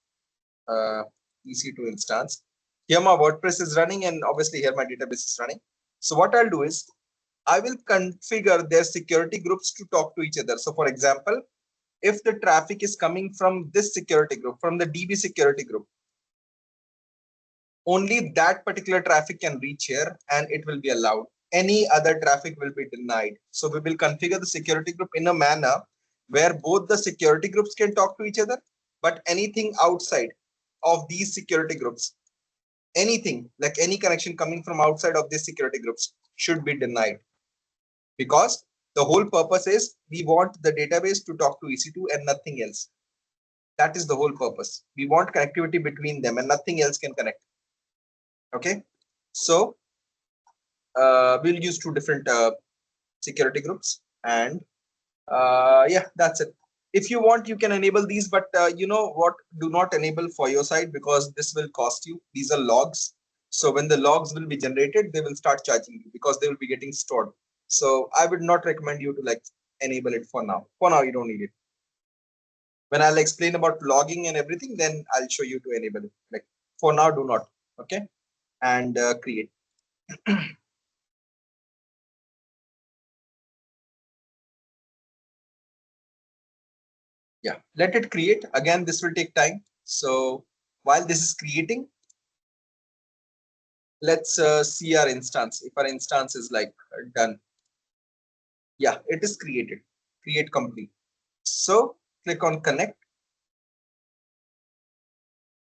EC2 instance. Here my WordPress is running, and obviously here my database is running. So what I'll do is I will configure their security groups to talk to each other. So for example, if the traffic is coming from this security group, from the DB security group, only that particular traffic can reach here and it will be allowed. Any other traffic will be denied. So we will configure the security group in a manner where both the security groups can talk to each other, but anything outside of these security groups, anything like any connection coming from outside of these security groups should be denied, because the whole purpose is we want the database to talk to EC2 and nothing else. That is the whole purpose. We want connectivity between them and nothing else can connect. Okay, so we'll use 2 different security groups, and yeah, that's it. If you want, you can enable these, but you know what, do not enable for your side because this will cost you. These are logs. So when the logs will be generated, they will start charging you because they will be getting stored. So I would not recommend you to like enable it for now. For now, you don't need it. When I'll explain about logging and everything, then I'll show you to enable it. Like for now, do not. Okay, and create. Yeah, let it create. Again, this will take time. So while this is creating, let's see our instance. If our instance is like done. Yeah, it is created. Create complete. So click on connect.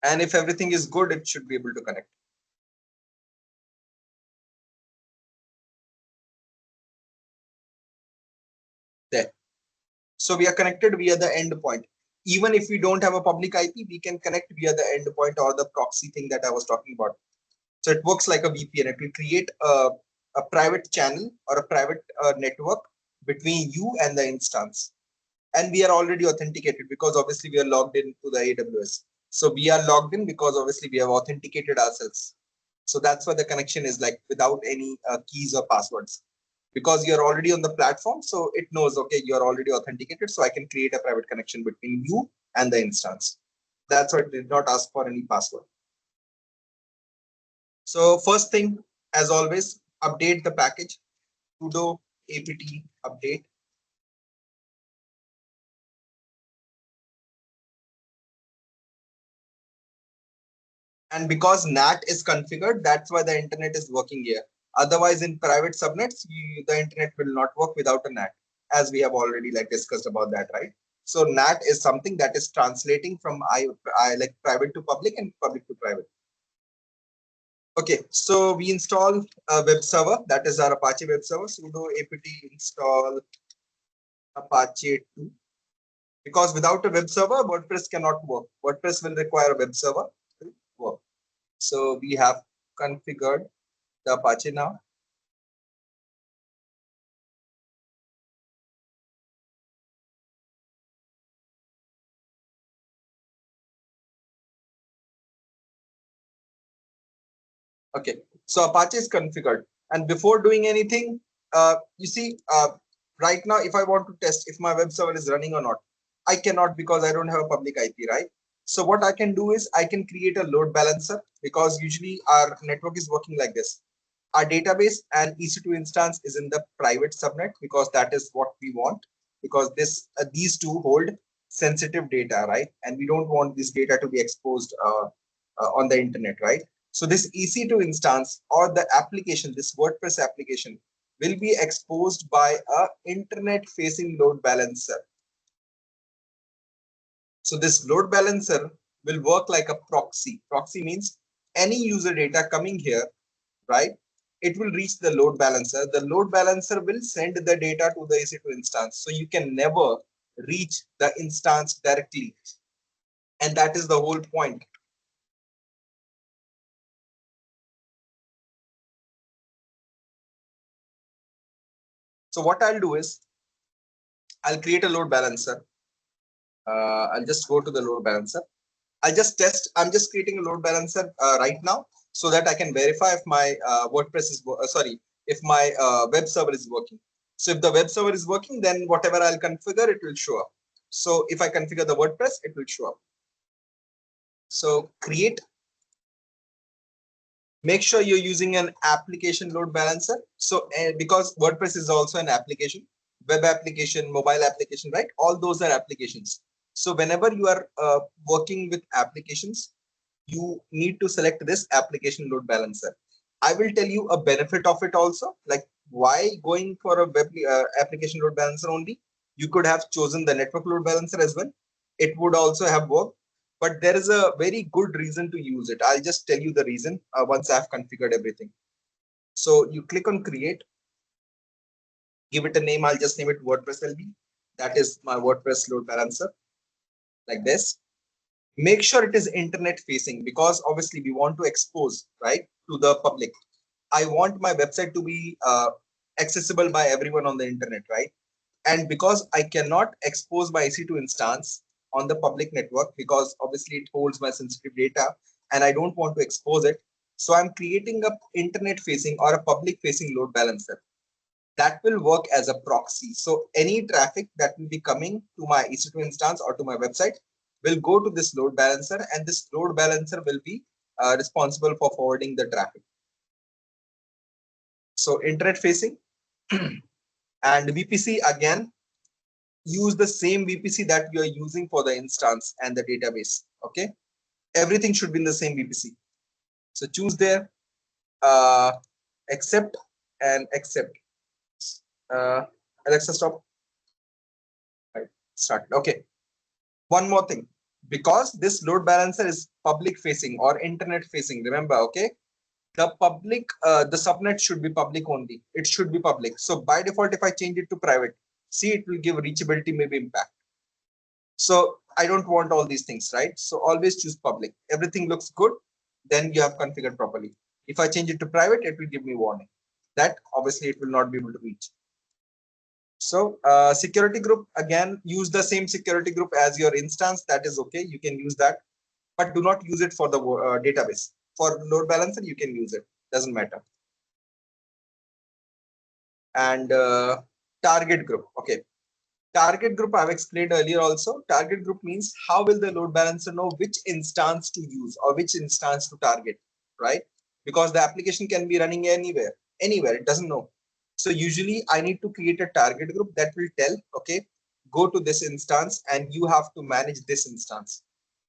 And if everything is good, it should be able to connect. There. So we are connected via the endpoint. Even if we don't have a public IP, we can connect via the endpoint or the proxy thing that I was talking about. So it works like a VPN. It will create a private channel or a private network between you and the instance. And we are already authenticated because obviously we are logged into the AWS. So we are logged in because obviously we have authenticated ourselves. So that's why the connection is like without any keys or passwords. Because you're already on the platform, so it knows, okay, you're already authenticated, so I can create a private connection between you and the instance. That's why it did not ask for any password. So first thing, as always, update the package, sudo apt update. And because NAT is configured, that's why the internet is working here. Otherwise, in private subnets, the internet will not work without a NAT, as we have already like discussed about that, right? So NAT is something that is translating from like private to public and public to private. Okay, so we install a web server, that is our Apache web server, sudo apt install Apache 2. Because without a web server, WordPress cannot work. WordPress will require a web server to work. So we have configured the Apache now. Okay, so Apache is configured. And before doing anything, you see, right now, if I want to test if my web server is running or not, I cannot because I don't have a public IP, right? So what I can do is I can create a load balancer because usually our network is working like this. Our database and EC2 instance is in the private subnet because that is what we want, because these two hold sensitive data, right? And we don't want this data to be exposed on the internet, right? So this EC2 instance or the application, this WordPress application, will be exposed by a internet facing load balancer. So this load balancer will work like a proxy. Proxy means any user data coming here, right? It will reach the load balancer. The load balancer will send the data to the EC2 instance. So you can never reach the instance directly. And that is the whole point. So what I'll do is I'll create a load balancer. I'll just go to the load balancer. I'll just test. I'm just creating a load balancer right now so that I can verify if my WordPress is if my web server is working. So if the web server is working, then whatever I'll configure, it will show up. So if I configure the WordPress, it will show up. So create. Make sure you're using an application load balancer. So because WordPress is also an application, web application, mobile application, right? All those are applications. So whenever you are working with applications, you need to select this application load balancer. I will tell you a benefit of it also, like why going for a web application load balancer only. You could have chosen the network load balancer as well. It would also have worked, but there is a very good reason to use it. I'll just tell you the reason once I've configured everything. So you click on create, give it a name. I'll just name it WordPress LB. That is my WordPress load balancer, like this. Make sure it is internet facing because obviously we want to expose, right, to the public. I want my website to be accessible by everyone on the internet, right? And because I cannot expose my EC2 instance on the public network because obviously it holds my sensitive data and I don't want to expose it. So I'm creating a internet facing or a public facing load balancer that will work as a proxy. So any traffic that will be coming to my EC2 instance or to my website will go to this load balancer, and this load balancer will be responsible for forwarding the traffic. So internet facing and VPC again, use the same VPC that you are using for the instance and the database. Okay, everything should be in the same VPC. So choose there, accept and accept. Alexa, stop. Right, start. Okay. One more thing, because this load balancer is public facing or internet facing. Remember, okay, the public, the subnet should be public only. It should be public. So by default, if I change it to private, see, it will give reachability, maybe impact. So I don't want all these things, right? So always choose public. Everything looks good, then you have configured properly. If I change it to private, it will give me warning that obviously it will not be able to reach. So security group, again, use the same security group as your instance. That is okay. You can use that, but do not use it for the database. For load balancer, you can use it. Doesn't matter. And target group. Okay. Target group I've explained earlier also. Target group means how will the load balancer know which instance to use or which instance to target, right? Because the application can be running anywhere, it doesn't know. So usually I need to create a target group that will tell, okay, go to this instance and you have to manage this instance.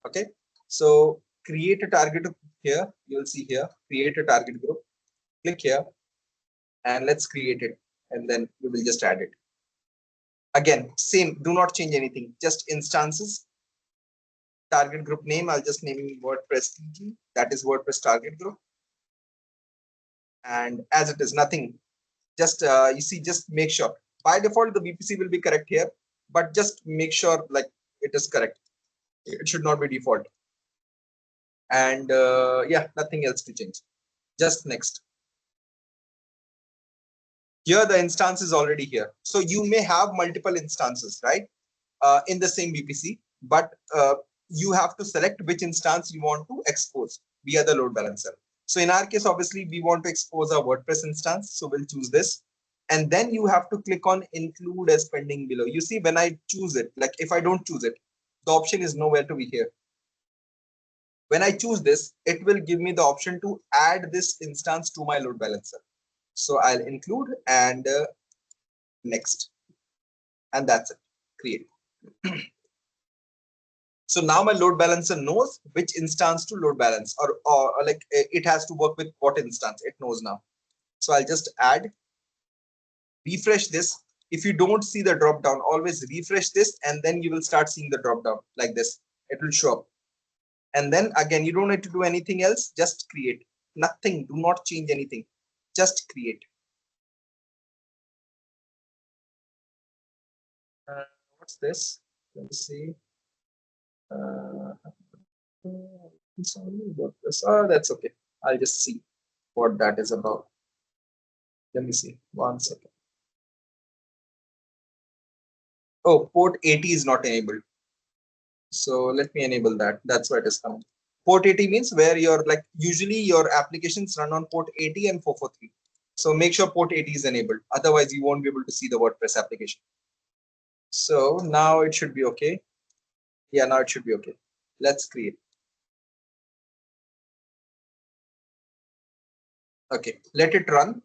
Okay, so create a target group here. You'll see here, create a target group. Click here and let's create it, and then we will just add it. Again, same, do not change anything, just instances. Target group name, I'll just name it WordPress TG. That is WordPress target group. And as it is, nothing. Just you see, just make sure. By default, the VPC will be correct here, but just make sure like it is correct. It should not be default. And yeah, nothing else to change. Just next. Here the instance is already here. So you may have multiple instances, right? In the same VPC, but you have to select which instance you want to expose via the load balancer. So in our case, obviously, we want to expose our WordPress instance. So we'll choose this. And then you have to click on include as pending below. You see, when I choose it, like if I don't choose it, the option is nowhere to be here. When I choose this, it will give me the option to add this instance to my load balancer. So I'll include and next. And that's it. Create. So now my load balancer knows which instance to load balance, or like it has to work with what instance. It knows now. So I'll just add, refresh this. If you don't see the drop down, always refresh this, and then you will start seeing the drop down like this. It will show up. And then again, you don't need to do anything else. Just create. Nothing. Do not change anything. Just create. What's this? Let me see. Oh, that's okay. I'll just see what that is about. Let me see. 1 second. Oh, port 80 is not enabled. So let me enable that. That's why it is coming. Port 80 means where you're like, usually your applications run on port 80 and 443. So make sure port 80 is enabled. Otherwise, you won't be able to see the WordPress application. So now it should be okay. Yeah, now it should be okay. Let's create. Okay, let it run.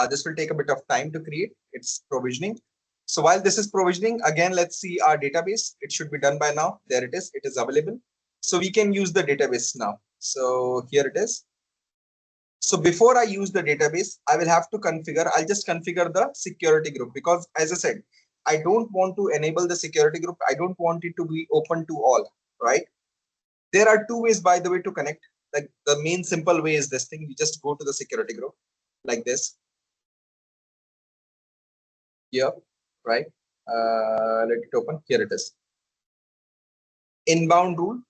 This will take a bit of time to create. It's provisioning. So while this is provisioning, again, let's see our database. It should be done by now. There it is. It is available. So we can use the database now. So here it is. So before I use the database, I will have to configure. I'll just configure the security group, because as I said, I don't want to enable the security group. I don't want it to be open to all, right? There are two ways, by the way, to connect. Like the main simple way is this thing. You just go to the security group like this. Here, right? Let it open. Here it is. Inbound rule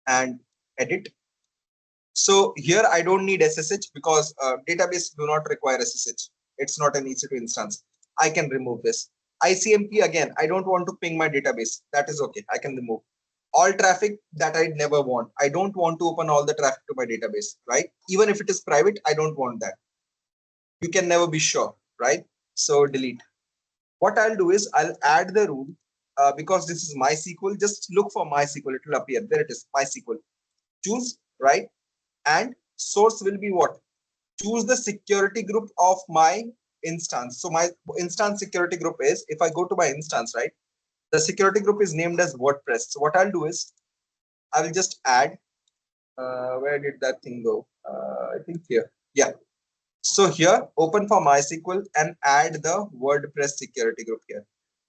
and edit. So here I don't need SSH because database do not require SSH. It's not an EC2 instance. I can remove this. ICMP, again, I don't want to ping my database. That is okay. I can remove. All traffic, that I never want. I don't want to open all the traffic to my database, right? Even if it is private, I don't want that. You can never be sure, right? So delete. What I'll do is I'll add the rule because this is MySQL. Just look for MySQL. It will appear. There it is, MySQL. Choose, right? And source will be what? Choose the security group of my instance. So my instance security group is, if I go to my instance, right, the security group is named as WordPress. So what I'll do is I will just add, where did that thing go? I think here. Yeah. So here, open for MySQL and add the WordPress security group here.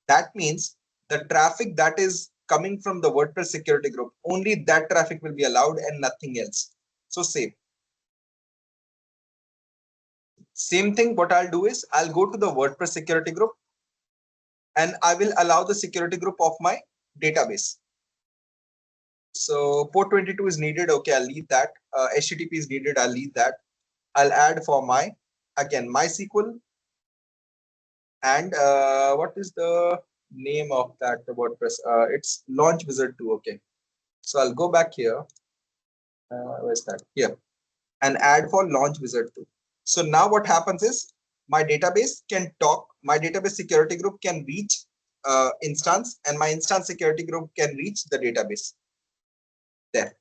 That means the traffic that is coming from the WordPress security group, only that traffic will be allowed and nothing else. So save. Same thing, what I'll do is I'll go to the WordPress security group and I will allow the security group of my database. So port 22 is needed. Okay, I'll leave that. HTTP is needed. I'll leave that. I'll add for my, again, MySQL. And what is the name of that WordPress? It's Launch Wizard 2. Okay. So I'll go back here. Where's that? Here. And add for Launch Wizard 2. So now what happens is my database can talk. My database security group can reach instance, and my instance security group can reach the database. There.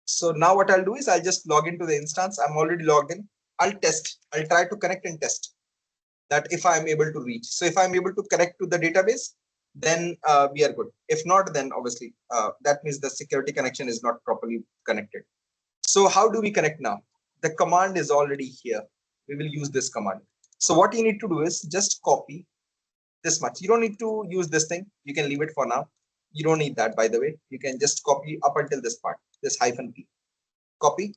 So now what I'll do is I'll just log into the instance. I'm already logged in. I'll test. I'll try to connect and test that if I'm able to reach. So if I'm able to connect to the database, then we are good. If not, then obviously that means the security connection is not properly connected. So how do we connect now? The command is already here. We will use this command. So what you need to do is just copy this much. You don't need to use this thing. You can leave it for now. You don't need that, by the way. You can just copy up until this part, this -p. Copy.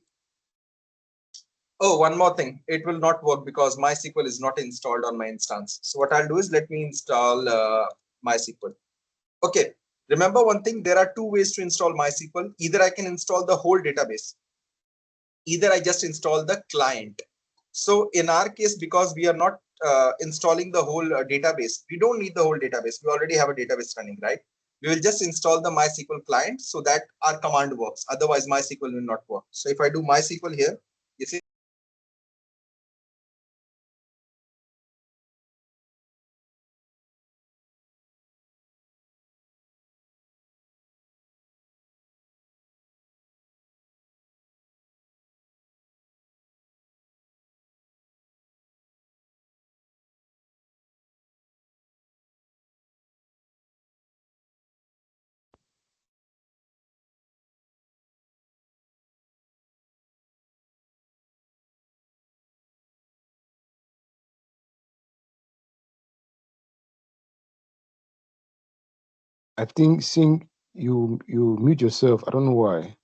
Oh, one more thing. It will not work because MySQL is not installed on my instance. So what I'll do is let me install MySQL. Okay. Remember one thing, there are two ways to install MySQL. Either I can install the whole database. Either I just install the client. So in our case, because we are not installing the whole database, we don't need the whole database. We already have a database running, right? We will just install the MySQL client so that our command works. Otherwise, MySQL will not work. So if I do MySQL here, you see, I think Sing, you mute yourself. I don't know why.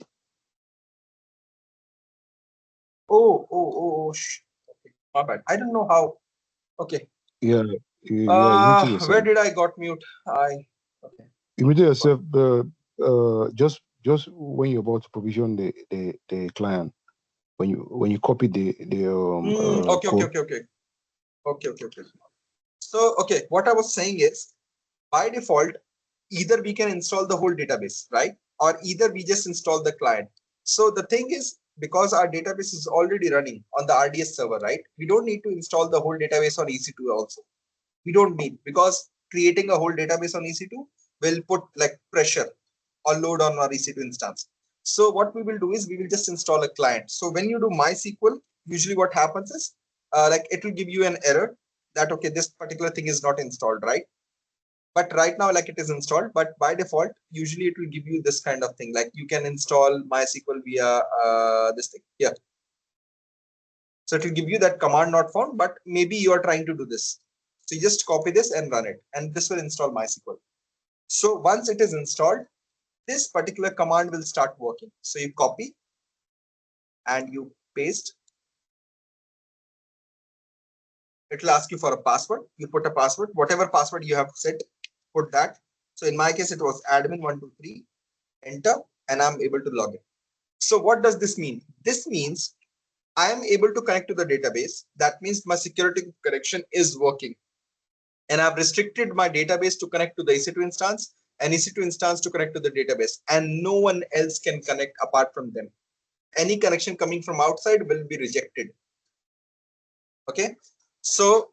oh, okay, my bad. I don't know how. Okay. Yeah, you muted yourself. Where did I got mute? Okay. You muted yourself. Just when you're about to provision the client, when you copy the okay, code. okay. So okay, what I was saying is, by default, either we can install the whole database, right? Or either we just install the client. So the thing is, because our database is already running on the RDS server, right? We don't need to install the whole database on EC2 also. We don't need, because creating a whole database on EC2 will put like pressure or load on our EC2 instance. So what we will do is we will just install a client. So when you do MySQL, usually what happens is like it will give you an error that, okay, this particular thing is not installed, right? But right now, like, it is installed, but by default, usually it will give you this kind of thing. Like you can install MySQL via this thing here. So it will give you that command not found, but maybe you are trying to do this. So you just copy this and run it, and this will install MySQL. So once it is installed, this particular command will start working. So you copy and you paste. It will ask you for a password. You put a password, whatever password you have set, put that. So in my case, it was admin123, enter, and I'm able to log in. So what does this mean? This means I am able to connect to the database. That means my security connection is working. And I've restricted my database to connect to the EC2 instance and EC2 instance to connect to the database. And no one else can connect apart from them. Any connection coming from outside will be rejected. Okay. So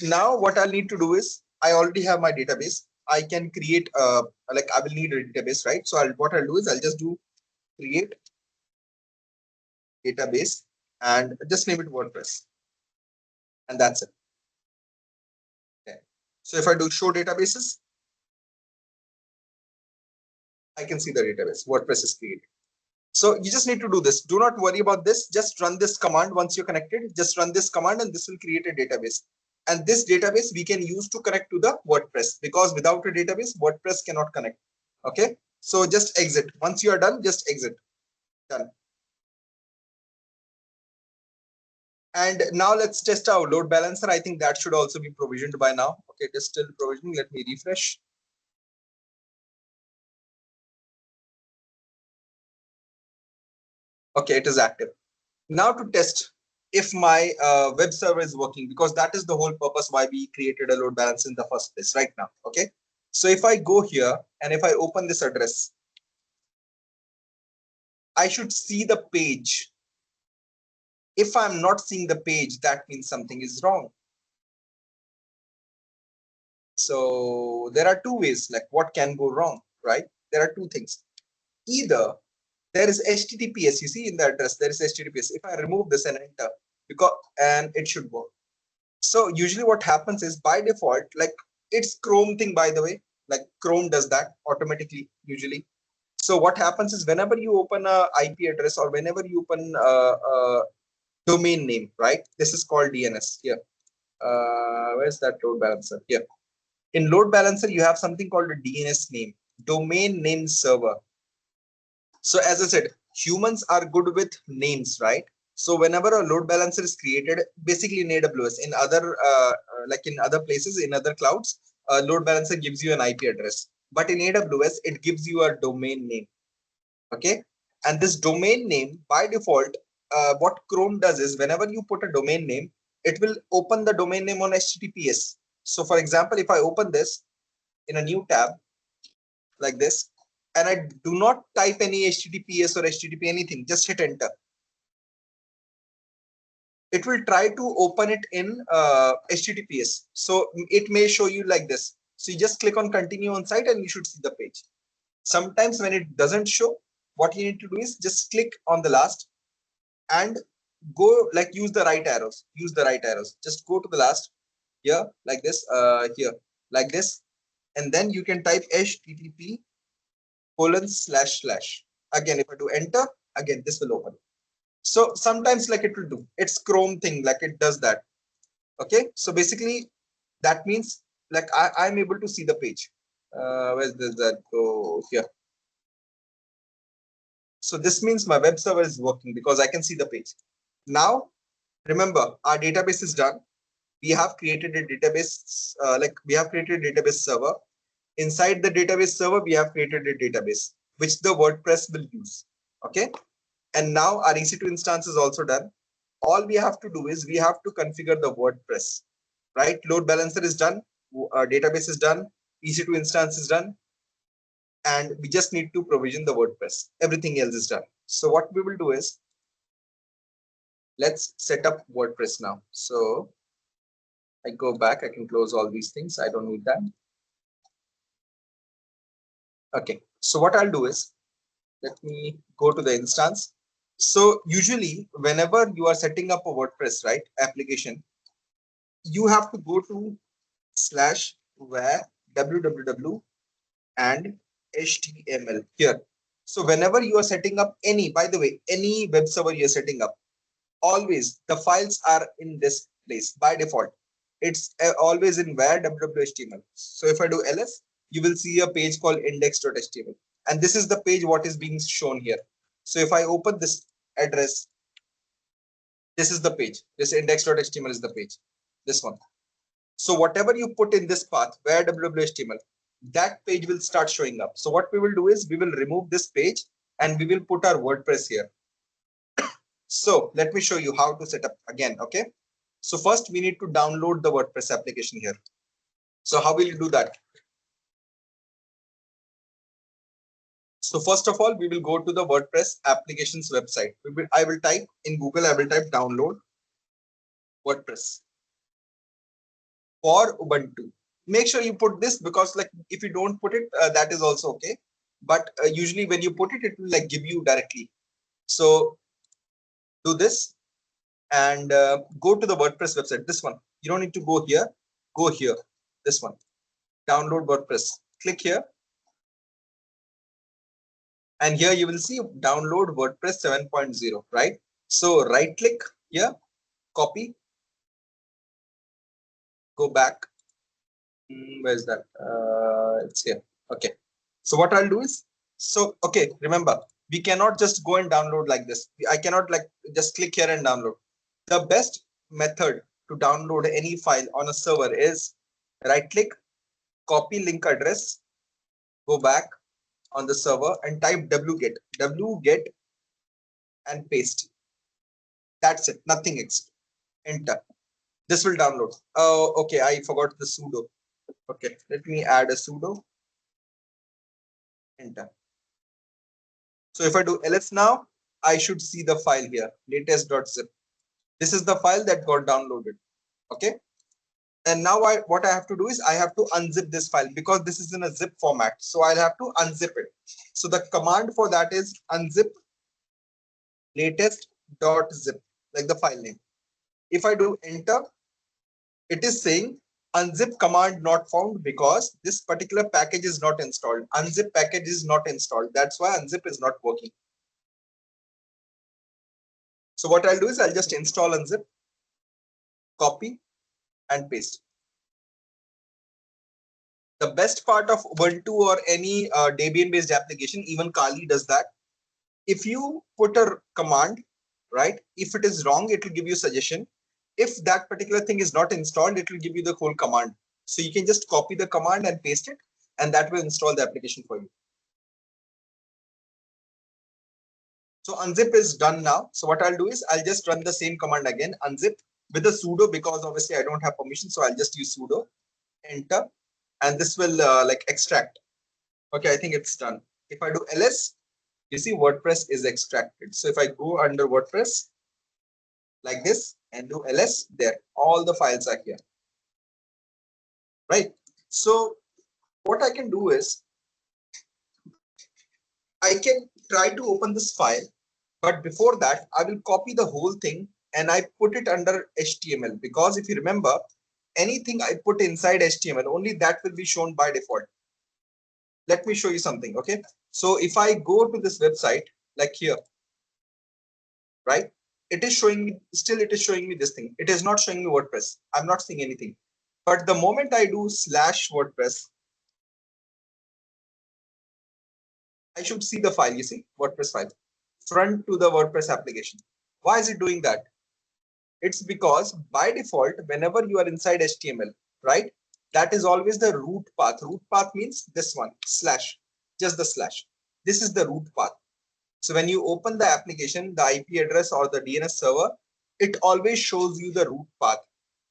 now what I'll need to do is, I already have my database. I can create like I will need a database, right? So what I'll do is I'll just do create database and just name it WordPress. And that's it. Okay. So if I do show databases, I can see the database. WordPress is created. So you just need to do this. Do not worry about this. Just run this command once you're connected. Just run this command and this will create a database. And this database we can use to connect to the WordPress, because without a database, WordPress cannot connect. Okay. So just exit. Once you are done, just exit. Done. And now let's test our load balancer. I think that should also be provisioned by now. Okay, it is still provisioning. Let me refresh. Okay, it is active. Now to test if my web server is working, because that is the whole purpose why we created a load balancer in the first place right now. Okay, so if I go here and if I open this address, I should see the page. If I'm not seeing the page, that means something is wrong. So there are two ways, like what can go wrong, right? There are two things. Either there is HTTPS, you see in the address, there is HTTPS. If I remove this and enter, and it should work. So usually what happens is by default, like it's Chrome thing, by the way, like Chrome does that automatically usually. So what happens is whenever you open a IP address or whenever you open a domain name, right? This is called DNS here. Where's that load balancer? Here. In load balancer, you have something called a DNS name, domain name server. So as I said, humans are good with names, right? So whenever a load balancer is created, basically in AWS, in other like in other places, in other clouds, load balancer gives you an IP address. But in AWS, it gives you a domain name. Okay, and this domain name by default, what Chrome does is whenever you put a domain name, it will open the domain name on HTTPS. So for example, if I open this in a new tab like this, and I do not type any HTTPS or HTTP anything, just hit enter. It will try to open it in HTTPS. So it may show you like this. So you just click on continue on site and you should see the page. Sometimes when it doesn't show, what you need to do is just click on the last and go, like use the right arrows. Use the right arrows. Just go to the last here like this, here like this, and then you can type HTTP://. Again, if I do enter, again this will open. So sometimes like it will do, it's Chrome thing, like it does that. Okay, so basically that means like I'm able to see the page. Where's this that go here? So this means my web server is working because I can see the page. Now remember, our database is done. We have created a database, like we have created a database server. Inside the database server, we have created a database which the WordPress will use. Okay, and now our EC2 instance is also done. All we have to do is we have to configure the WordPress, right? Load balancer is done, database is done, EC2 instance is done, and we just need to provision the WordPress. Everything else is done. So what we will do is, let's set up WordPress now. So I go back, I can close all these things. I don't need that. Okay, so what I'll do is, let me go to the instance. So usually whenever you are setting up a WordPress, right, application, you have to go to /where www and html here. So whenever you are setting up any, by the way, any web server you're setting up, always the files are in this place by default. It's always in where www.html. So if I do ls, you will see a page called index.html, and this is the page what is being shown here. So if I open this address, this is the page. This index.html is the page, this one. So whatever you put in this path where www.html, that page will start showing up. So what we will do is we will remove this page and we will put our WordPress here. So let me show you how to set up again. Okay, so first we need to download the WordPress application here. So how will you do that? So first of all, we will go to the WordPress applications website. I will type in Google, I will type download WordPress for Ubuntu. Make sure you put this, because like if you don't put it, that is also okay. But usually when you put it, it will like give you directly. So do this and go to the WordPress website. This one. You don't need to go here. Go here. This one. Download WordPress. Click here. And here you will see download WordPress 7.0, right? So right click here, copy, go back. Where's that? It's here. Okay. So what I'll do is, okay, remember, we cannot just go and download like this. I cannot like just click here and download. The best method to download any file on a server is right click, copy link address, go back on the server and type wget and paste. That's it, nothing extra. Enter. This will download. Oh, okay, I forgot the sudo. Okay, let me add a sudo. Enter. So if I do ls now, I should see the file here, latest.zip. This is the file that got downloaded. Okay. And now what I have to do is I have to unzip this file because this is in a zip format. So I'll have to unzip it. So the command for that is unzip latest.zip, like the file name. If I do enter, it is saying unzip command not found because this particular package is not installed. Unzip package is not installed. That's why unzip is not working. So what I'll do is I'll just install unzip, copy and paste. The best part of Ubuntu or any Debian based application, even Kali does that. If you put a command, right, if it is wrong, it will give you a suggestion. If that particular thing is not installed, it will give you the whole command. So you can just copy the command and paste it, and that will install the application for you. So unzip is done now. So what I'll do is I'll just run the same command again, unzip with a sudo, because obviously I don't have permission. So I'll just use sudo, enter, and this will like extract. Okay, I think it's done. If I do ls, you see WordPress is extracted. So if I go under WordPress like this and do ls, there, all the files are here. Right. So what I can do is I can try to open this file, but before that, I will copy the whole thing and I put it under HTML, because if you remember, anything I put inside HTML, only that will be shown by default. Let me show you something. Okay. So if I go to this website, like here, right, it is showing me, still it is showing me this thing. It is not showing me WordPress. I'm not seeing anything. But the moment I do /WordPress, I should see the file, you see, WordPress file, front to the WordPress application. Why is it doing that? It's because by default, whenever you are inside HTML, right, that is always the root path. Root path means this one, slash, just the slash. This is the root path. So when you open the application, the IP address or the DNS server, it always shows you the root path.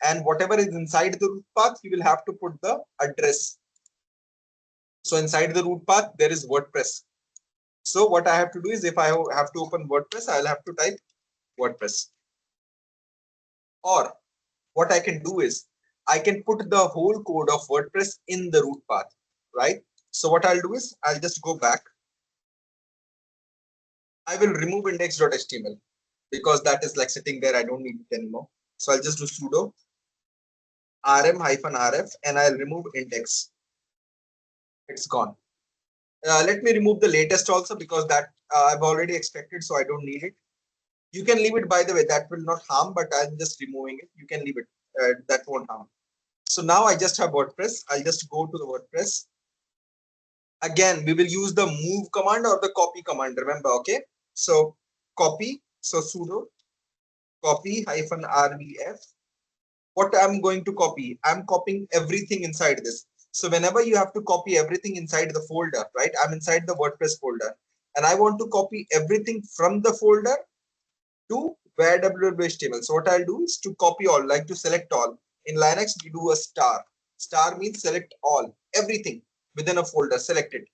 And whatever is inside the root path, you will have to put the address. So inside the root path, there is WordPress. So what I have to do is, if I have to open WordPress, I'll have to type WordPress. Or what I can do is I can put the whole code of WordPress in the root path, right? So what I'll do is I'll just go back. I will remove index.html because that is like sitting there. I don't need it anymore. So I'll just do sudo rm-rf and I'll remove index. It's gone. Let me remove the latest also, because that I've already extracted, so I don't need it. You can leave it, by the way, that will not harm, but I'm just removing it. You can leave it, that won't harm. So now I just have WordPress. I'll just go to the WordPress. Again, we will use the move command or the copy command, remember, okay? So copy, so sudo copy -rvf. What I'm going to copy, I'm copying everything inside this. So whenever you have to copy everything inside the folder, right? I'm inside the WordPress folder and I want to copy everything from the folder to where www.html. So what I'll do is to copy all, like to select all. In Linux, we do a star. Star means select all, everything within a folder, select it.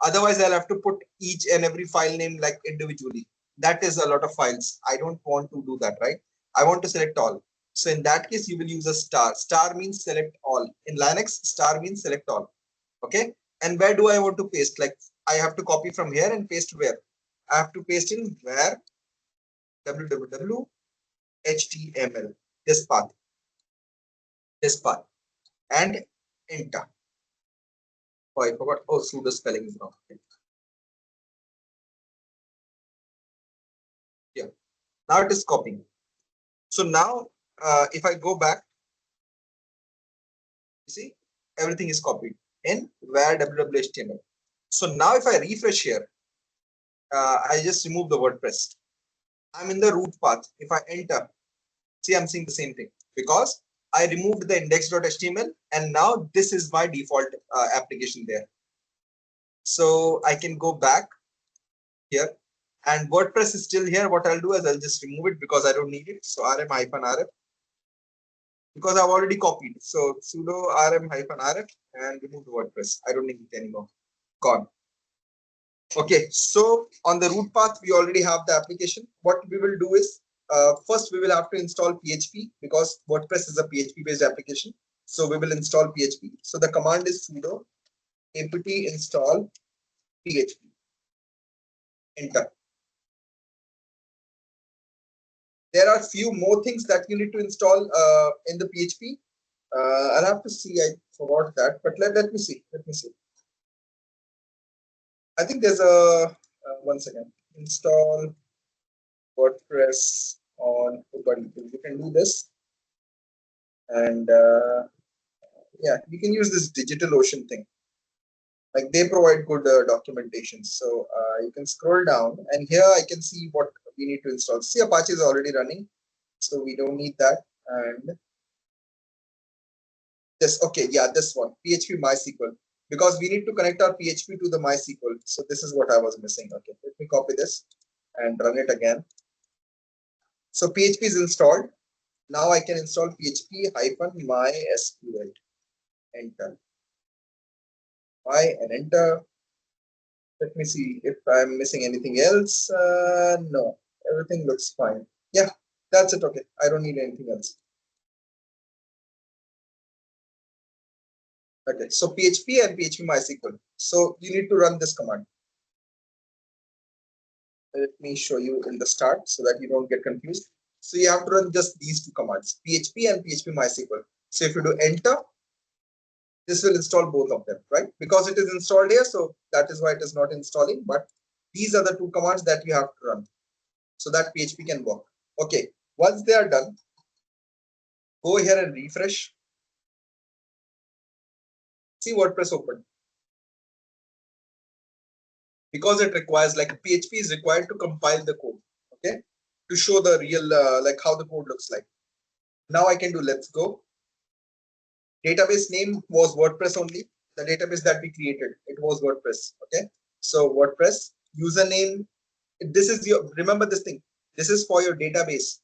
Otherwise, I'll have to put each and every file name like individually. That is a lot of files. I don't want to do that, right? I want to select all. So in that case, you will use a star. Star means select all. In Linux, star means select all. Okay. And where do I want to paste? Like I have to copy from here and paste where? I have to paste in where www HTML, this path, and enter. Oh, I forgot. Oh, pseudo spelling is wrong. Yeah, now it is copying. So now, if I go back, you see, everything is copied in where www.html. So now if I refresh here, I just remove the WordPress. I'm in the root path. If I enter, see, I'm seeing the same thing because I removed the index.html and now this is my default application there. So I can go back here and WordPress is still here. What I'll do is I'll just remove it because I don't need it. So rm-rf because I've already copied. So sudo rm-rf and remove the WordPress. I don't need it anymore. Gone. Okay, so on the root path, we already have the application. What we will do is, first we will have to install PHP because WordPress is a PHP based application. So we will install PHP. So the command is sudo apt install PHP. Enter. There are few more things that you need to install in the PHP. I'll have to see, I forgot that, but let me see. Let me see. I think there's a, one second, install WordPress on Ubuntu. You can do this. And yeah, you can use this DigitalOcean thing. Like they provide good documentation. So you can scroll down and here I can see what we need to install. See, Apache is already running. So we don't need that. And this, okay, yeah, this one, PHP MySQL. Because we need to connect our PHP to the MySQL. So this is what I was missing. Okay, let me copy this and run it again. So PHP is installed. Now I can install PHP-MySQL. Enter. And enter. Let me see if I'm missing anything else. No, everything looks fine. Yeah, that's it. Okay, I don't need anything else. Okay, so PHP and PHP MySQL. So you need to run this command. Let me show you in the start so that you don't get confused. So you have to run just these two commands, PHP and PHP MySQL. So if you do enter, this will install both of them, right? Because it is installed here, so that is why it is not installing. But these are the two commands that you have to run so that PHP can work. Okay, once they are done, go here and refresh. See WordPress open. Because it requires, like PHP is required to compile the code, okay, to show the real like how the code looks like. Now I can do let's go. Database name was WordPress only. The database that we created, it was WordPress. Okay, so WordPress username. This is your, remember this thing. This is for your database.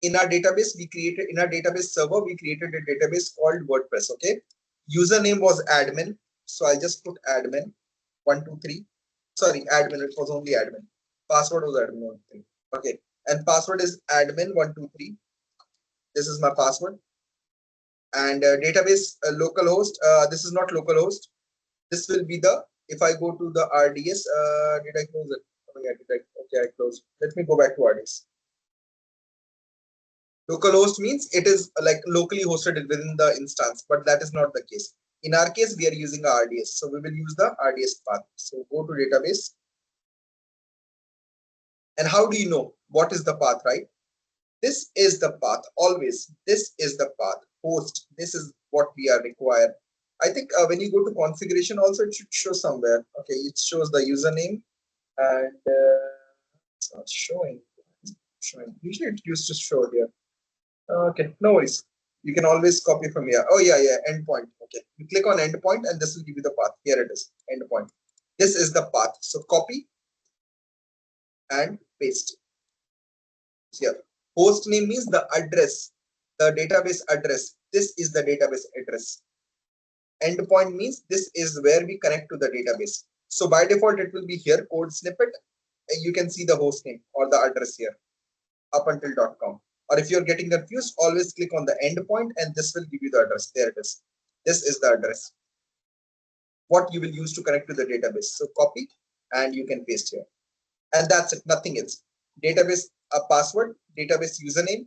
In our database, we created, in our database server, we created a database called WordPress. Okay, username was admin. So I'll just put admin 123. Sorry, admin. It was only admin. Password was admin 123. Okay, and password is admin 123. This is my password. And database localhost. This is not localhost. This will be the, if I go to the RDS, did I close it? Oh, yeah, okay, I closed. Let me go back to RDS. Localhost means it is like locally hosted within the instance, but that is not the case. In our case, we are using a RDS. So we will use the RDS path. So go to database. And how do you know what is the path, right? This is the path, always. This is the path, host. This is what we are required. I think when you go to configuration also, it should show somewhere. Okay, it shows the username and it's not showing. Usually it used to show here. Okay, no worries. You can always copy from here. Oh yeah, endpoint. Okay, you click on endpoint and this will give you the path. Here it is, endpoint. This is the path. So copy and paste. Here, host name means the address, the database address. This is the database address. Endpoint means this is where we connect to the database. So by default, it will be here, code snippet. You can see the host name or the address here, up until .com. Or if you're getting confused, always click on the endpoint and this will give you the address. There it is. This is the address. What you will use to connect to the database. So copy and you can paste here. And that's it, nothing else. Database password, database username,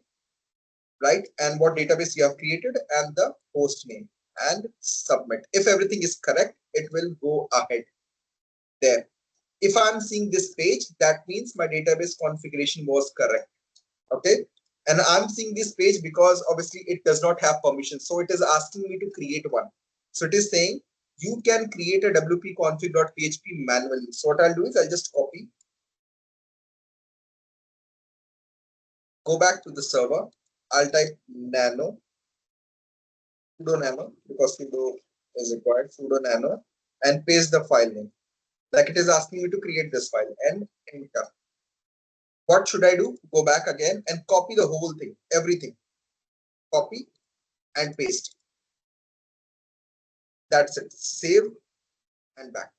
right? And what database you have created and the host name, and submit. If everything is correct, it will go ahead there. If I'm seeing this page, that means my database configuration was correct. Okay. And I'm seeing this page because obviously it does not have permission. So it is asking me to create one. So it is saying you can create a wp-config.php manually. So what I'll do is I'll just copy, go back to the server. I'll type nano, sudo nano, because sudo is required, sudo nano, and paste the file name. Like it is asking me to create this file and enter. What should I do? Go back again and copy the whole thing, everything. Copy and paste. That's it. Save and back.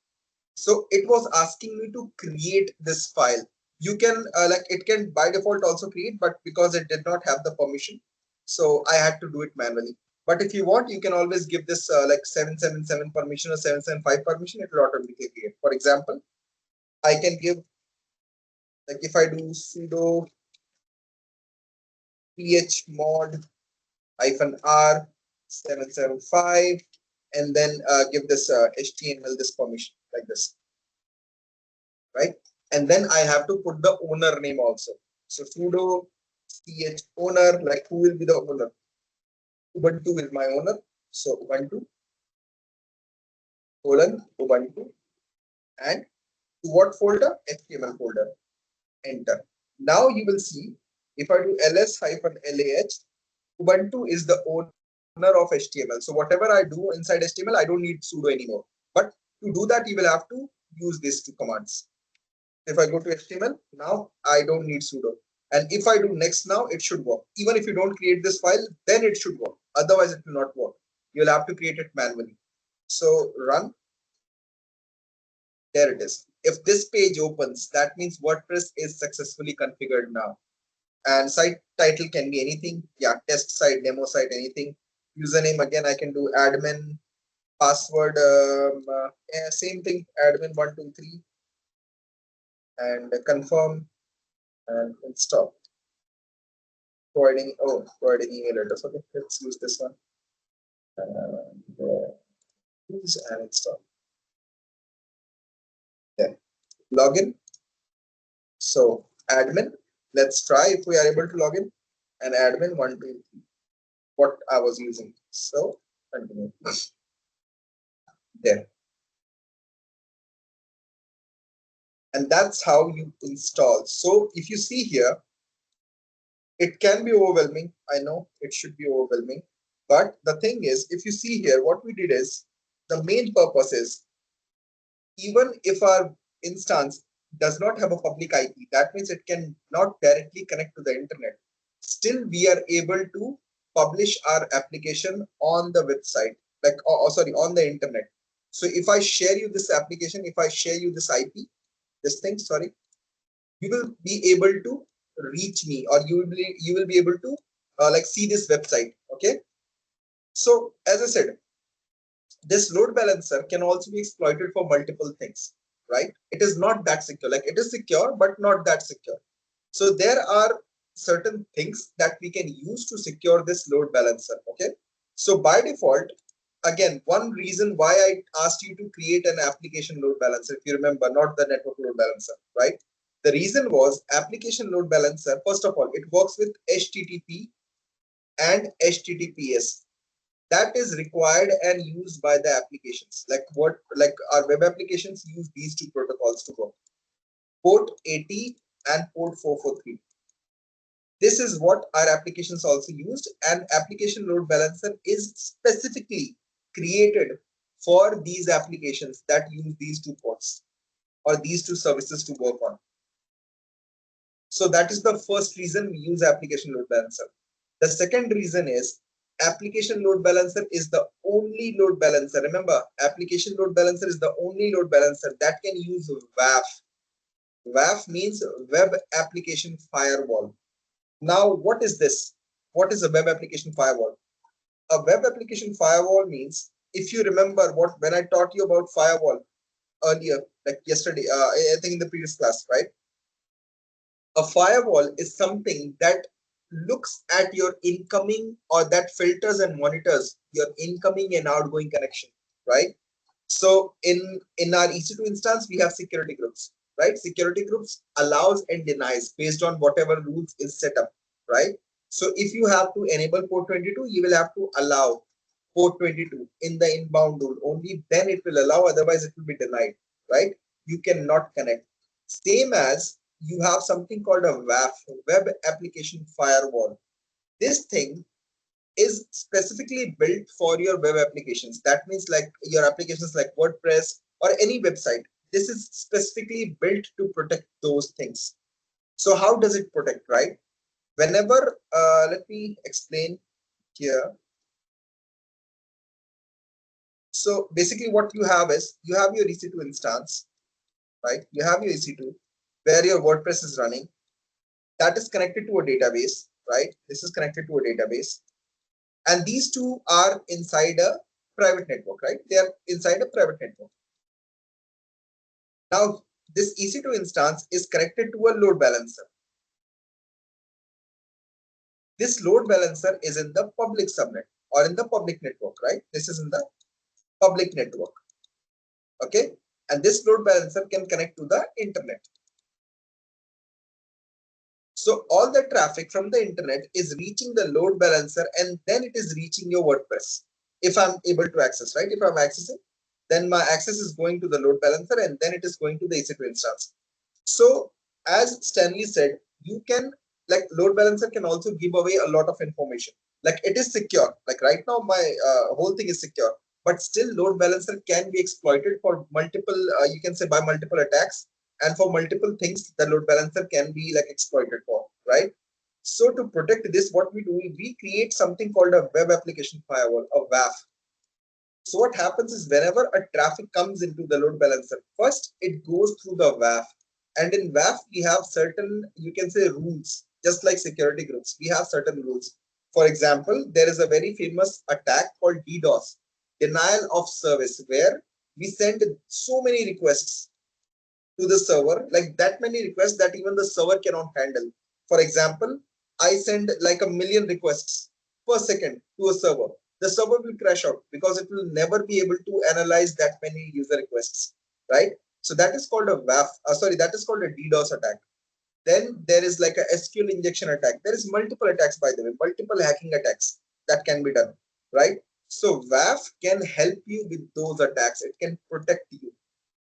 So it was asking me to create this file. You can like it can by default also create, but because it did not have the permission, so I had to do it manually. But if you want, you can always give this like 777 permission or 775 permission. It will automatically create. For example, I can give, like if I do sudo chmod -r 775 and then give this HTML this permission like this, right? And then I have to put the owner name also. So sudo ch owner, like who will be the owner? Ubuntu is my owner. So Ubuntu Ubuntu, and to what folder? HTML folder. Enter. Now you will see if I do ls-lah, Ubuntu is the owner of HTML. So whatever I do inside HTML, I don't need sudo anymore. But to do that, you will have to use these two commands. If I go to HTML, now I don't need sudo. And if I do next now, it should work. Even if you don't create this file, then it should work. Otherwise, it will not work. You'll have to create it manually. So run. There it is. If this page opens, that means WordPress is successfully configured now. And site title can be anything. Yeah, test site, demo site, anything. Username, again, I can do admin, password, yeah, same thing, admin123, and confirm and install. Providing email address. Okay, let's use this one. Use and install. Then login. So admin. Let's try if we are able to log in. And admin123. What I was using. So continue. There. And that's how you install. So if you see here, it can be overwhelming. I know it should be overwhelming. But the thing is, if you see here, what we did is the main purpose is even if our instance does not have a public IP, that means it can not directly connect to the internet. Still, we are able to publish our application on the website, like, sorry, on the internet. So if I share you this application, if I share you this IP, this thing, sorry, you will be able to reach me, or you will be able to like see this website. Okay. So as I said, this load balancer can also be exploited for multiple things, right? It is not that secure. Like it is secure, but not that secure. So there are certain things that we can use to secure this load balancer. Okay. So by default, again, one reason why I asked you to create an application load balancer, if you remember, not the network load balancer, right? The reason was application load balancer, first of all, it works with HTTP and HTTPS. That is required and used by the applications. Like our web applications use these two protocols to work. Port 80 and port 443. This is what our applications also used, and application load balancer is specifically created for these applications that use these two ports or these two services to work on. So that is the first reason we use application load balancer. The second reason is application load balancer is the only load balancer. Remember, application load balancer is the only load balancer that can use WAF. WAF means web application firewall. Now, what is this? What is a web application firewall? A web application firewall means, if you remember when I taught you about firewall earlier, like yesterday, I think in the previous class, right? A firewall is something that looks at your incoming, or that filters and monitors your incoming and outgoing connection, right? So in our EC2 instance, we have security groups, right? Security groups allows and denies based on whatever rules is set up, right? So if you have to enable port 22, you will have to allow port 22 in the inbound rule. Only then it will allow, otherwise it will be denied, right? You cannot connect. Same as you have something called a WAF, Web Application Firewall. This thing is specifically built for your web applications. That means like your applications like WordPress or any website. This is specifically built to protect those things. So how does it protect, right? Whenever, let me explain here. So basically what you have is, you have your EC2 instance, right? You have your EC2 where your WordPress is running. That is connected to a database, right? This is connected to a database. And these two are inside a private network, right? They are inside a private network. Now, this EC2 instance is connected to a load balancer. This load balancer is in the public subnet or in the public network, right? This is in the public network. Okay. And this load balancer can connect to the internet. So all the traffic from the internet is reaching the load balancer, and then it is reaching your WordPress. If I'm able to access, right? If I'm accessing, then my access is going to the load balancer, and then it is going to the EC2 instance. So as Stanley said, you can, like, load balancer can also give away a lot of information. Like, it is secure. Like right now, my whole thing is secure, but still load balancer can be exploited for multiple, you can say by multiple attacks, and for multiple things the load balancer can be like exploited for, right? So to protect this, what we do, we create something called a web application firewall, a WAF. So what happens is, whenever a traffic comes into the load balancer, first it goes through the WAF. And in WAF, we have certain, you can say, rules, just like security groups. We have certain rules. For example, there is a very famous attack called DDoS, denial of service, where we send so many requests to the server, like that many requests that even the server cannot handle. For example, I send like a million requests per second to a server. The server will crash out because it will never be able to analyze that many user requests, right? So that is called a WAF. That is called a DDoS attack. Then there is like a SQL injection attack. There is multiple attacks, by the way, multiple hacking attacks that can be done, right? So WAF can help you with those attacks. It can protect you.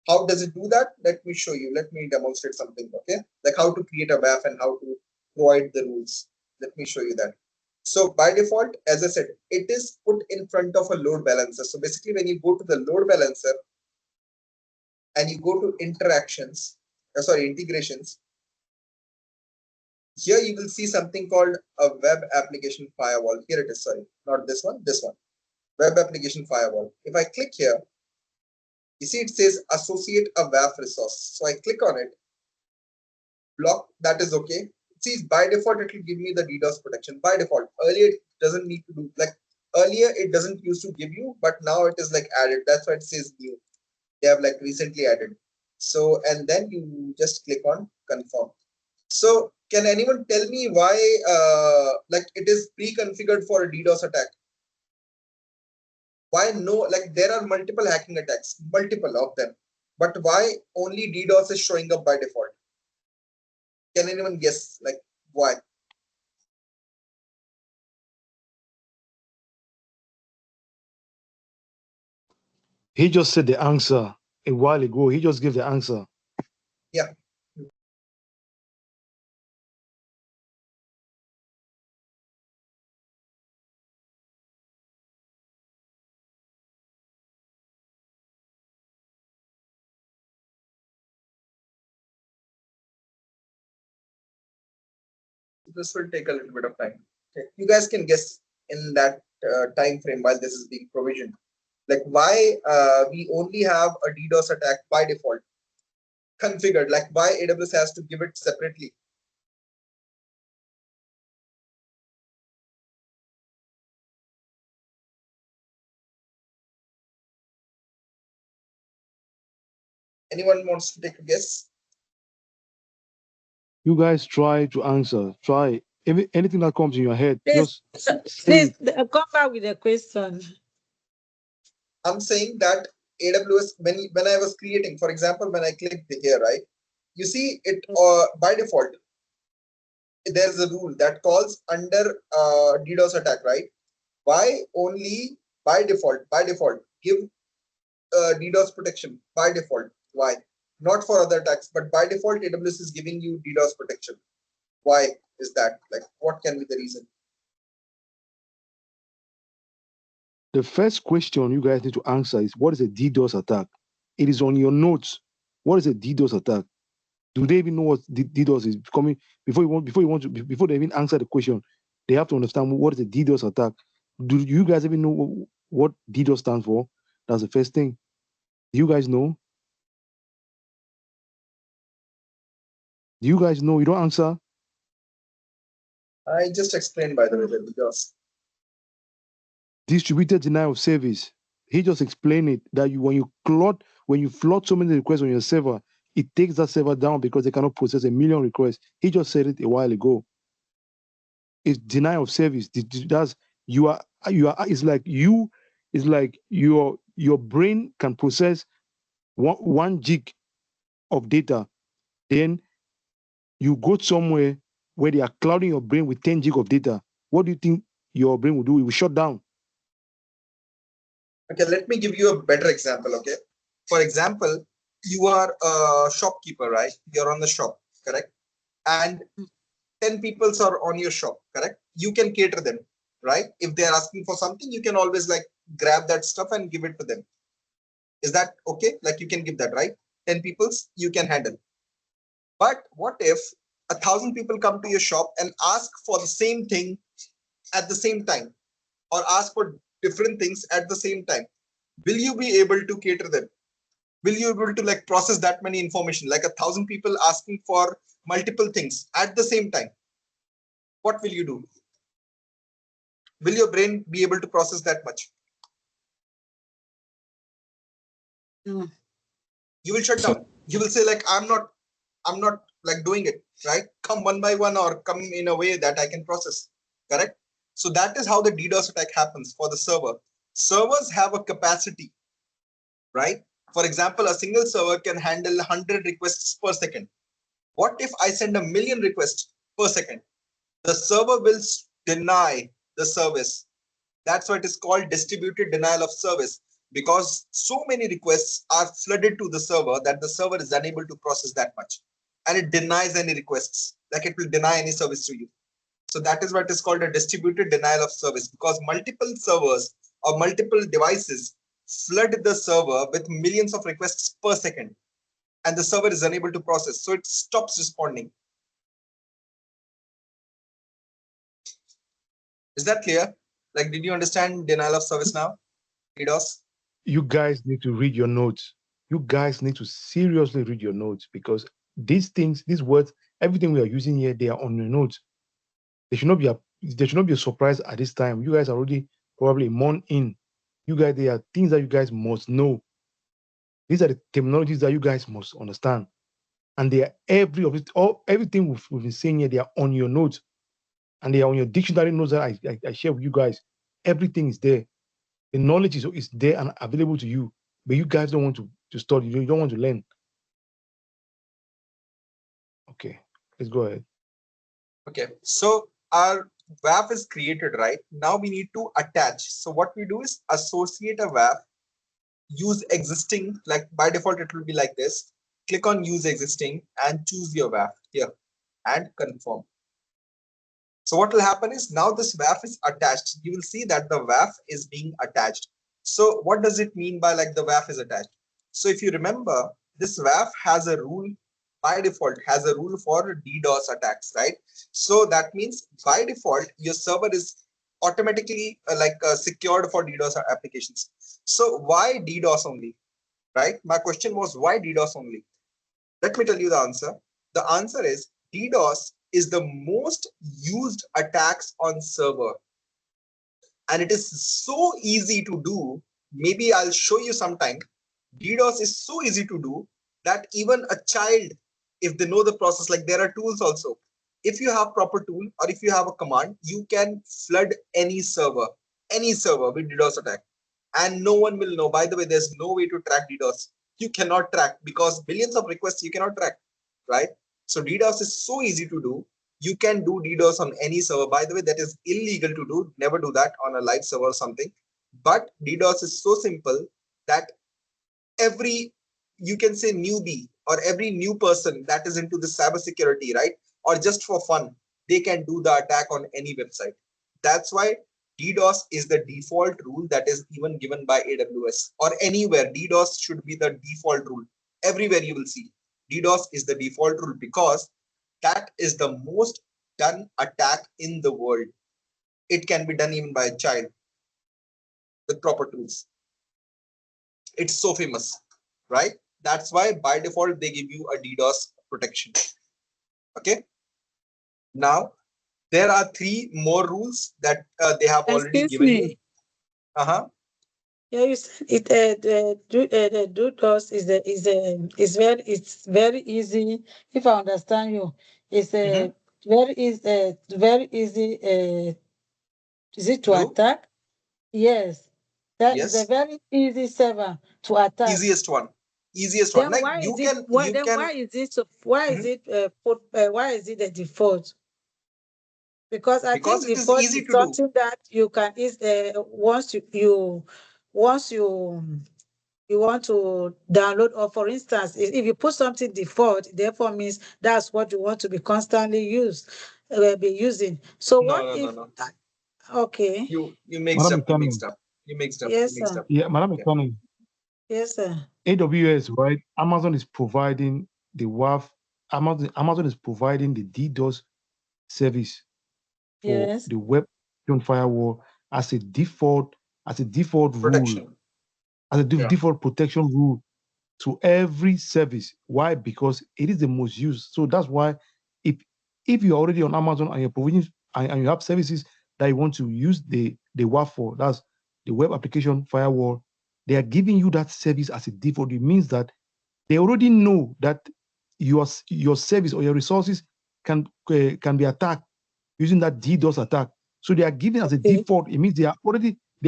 How does it do that? Let me show you. Let me demonstrate something, okay? Like how to create a WAF and how to provide the rules. Let me show you that. So by default, as I said, it is put in front of a load balancer. So basically, when you go to the load balancer and you go to integrations, here you will see something called a web application firewall. Here it is, sorry, not this one, this one. Web application firewall. If I click here, you see it says associate a WAF resource. So I click on it, block, that is okay. See, by default, it will give me the DDoS protection. By default, earlier it doesn't need to do, like earlier it doesn't used to give you, but now it is like added. That's why it says new. They have like recently added. So, and then you just click on confirm. So can anyone tell me why like it is pre-configured for a DDoS attack? Why no, like there are multiple hacking attacks, multiple of them, but why only DDoS is showing up by default? Can anyone guess, like, why? He just said the answer a while ago. He just gave the answer. Yeah. This will take a little bit of time. Okay. You guys can guess in that time frame while this is being provisioned, like why we only have a DDoS attack by default configured, like why AWS has to give it separately. Anyone wants to take a guess? You guys try to answer. Try. anything that comes in your head, Please, just please come back with a question. I'm saying that AWS, when I was creating, for example, when I clicked here, right, you see it by default, there's a rule that calls under DDoS attack, right? Why only by default give DDoS protection by default? Why? Not for other attacks, but by default, AWS is giving you DDoS protection. Why is that? Like, what can be the reason? the first question you guys need to answer is, what is a DDoS attack? It is on your notes. What is a DDoS attack? Do they even know what DDoS is? Coming before they even answer the question, they have to understand what is a DDoS attack. Do you guys even know what DDoS stands for? That's the first thing. Do you guys know? Do you guys know? You don't answer. I just explained, by the way, the DDoS. Distributed denial of service. He just explained it that when you flood so many requests on your server, it takes that server down because they cannot process 1 million requests. He just said it a while ago. It's denial of service. That's it's like your brain can process one gig of data. Then you go somewhere where they are clouding your brain with 10 gig of data. What do you think your brain will do? It will shut down. Okay, let me give you a better example. Okay, for example, you are a shopkeeper, right? You're on the shop, correct? And 10 people are on your shop, correct? You can cater them, right? If they're asking for something, you can always like grab that stuff and give it to them. Is that okay? Like, you can give that, right? 10 peoples you can handle. But what if 1,000 people come to your shop and ask for the same thing at the same time, or ask for different things at the same time? Will you be able to cater them? Will you be able to like process that many information, like 1,000 people asking for multiple things at the same time? What will you do? Will your brain be able to process that much? Mm. You will shut down. You will say like, I'm not like doing it, right? Come one by one, or come in a way that I can process, correct? So that is how the DDoS attack happens for the server. Servers have a capacity, right? For example, a single server can handle 100 requests per second. What if I send 1 million requests per second? The server will deny the service. That's why it is called distributed denial of service, because so many requests are flooded to the server that the server is unable to process that much, and it denies any requests, like it will deny any service to you. So that is what is called a distributed denial of service, because multiple servers or multiple devices flood the server with millions of requests per second, and the server is unable to process, so it stops responding. Is that clear? Like, did you understand denial of service now? DDoS? You guys need to read your notes. You guys need to seriously read your notes, because these things, these words, everything we are using here, they are on your notes. There should not be a surprise at this time. You guys are already probably a month in. You guys, there are things that you guys must know. These are the terminologies that you guys must understand. And they are everything we've been saying here, they are on your notes. And they are on your dictionary notes that I share with you guys. Everything is there. The knowledge is there and available to you. But you guys don't want to study. You don't want to learn. Okay, let's go ahead. Okay, so our WAF is created, right? Now we need to attach. So what we do is associate a WAF, use existing, like by default it will be like this. Click on use existing and choose your WAF here and confirm. So what will happen is, now this WAF is attached. You will see that the WAF is being attached. So what does it mean by like the WAF is attached? So if you remember, this WAF has a rule, by default has a rule for DDoS attacks, right? So that means by default, your server is automatically secured for DDoS applications. So why DDoS only, right? My question was, why DDoS only? Let me tell you the answer. The answer is DDoS is the most used attacks on server. And it is so easy to do. Maybe I'll show you sometime. DDoS is so easy to do that even a child, if they know the process, like there are tools also. if you have proper tool or if you have a command, you can flood any server with DDoS attack, and no one will know. By the way, there's no way to track DDoS. You cannot track because billions of requests you cannot track, right? So DDoS is so easy to do. You can do DDoS on any server. By the way, that is illegal to do. Never do that on a live server or something. But DDoS is so simple that every, you can say, newbie or every new person that is into the cybersecurity, right, or just for fun, they can do the attack on any website. That's why DDoS is the default rule that is even given by AWS or anywhere. DDoS should be the default rule. Everywhere you will see DDoS is the default rule because that is the most done attack in the world. It can be done even by a child with proper tools. It's so famous, right? That's why by default they give you a DDoS protection. Okay. Now there are 3 more rules that they have already given you. Yeah, you said it. The DDoS it's very easy. If I understand you, it's very easy. Is it to attack? Yes, that is a very easy server to attack. Easiest one. Then Like why you is it? can, Why you then? can. Why is it? Why is it the default? Because I Because think it is default easy is to do. something that you can once you want to download, or for instance, if you put something default, therefore means that's what you want to be constantly be using. So what if? No. Okay. You mixed Madam up. You mixed Economy. up. You mixed up. Yes, You mixed sir. up. Yeah, Madam Economy. Yes, sir. AWS, right? Amazon is providing the WAF. Amazon is providing the DDoS service for Yes. the web firewall as a default Protection. rule, as a default protection rule to every service. Why? Because it is the most used. So that's why if you're already on Amazon and you're providing and you have services that you want to use the WAF for, that's the web application firewall, they are giving you that service as a default. It means that they already know that your service or your resources can be attacked using that DDoS attack. So they are giving as a default. It means they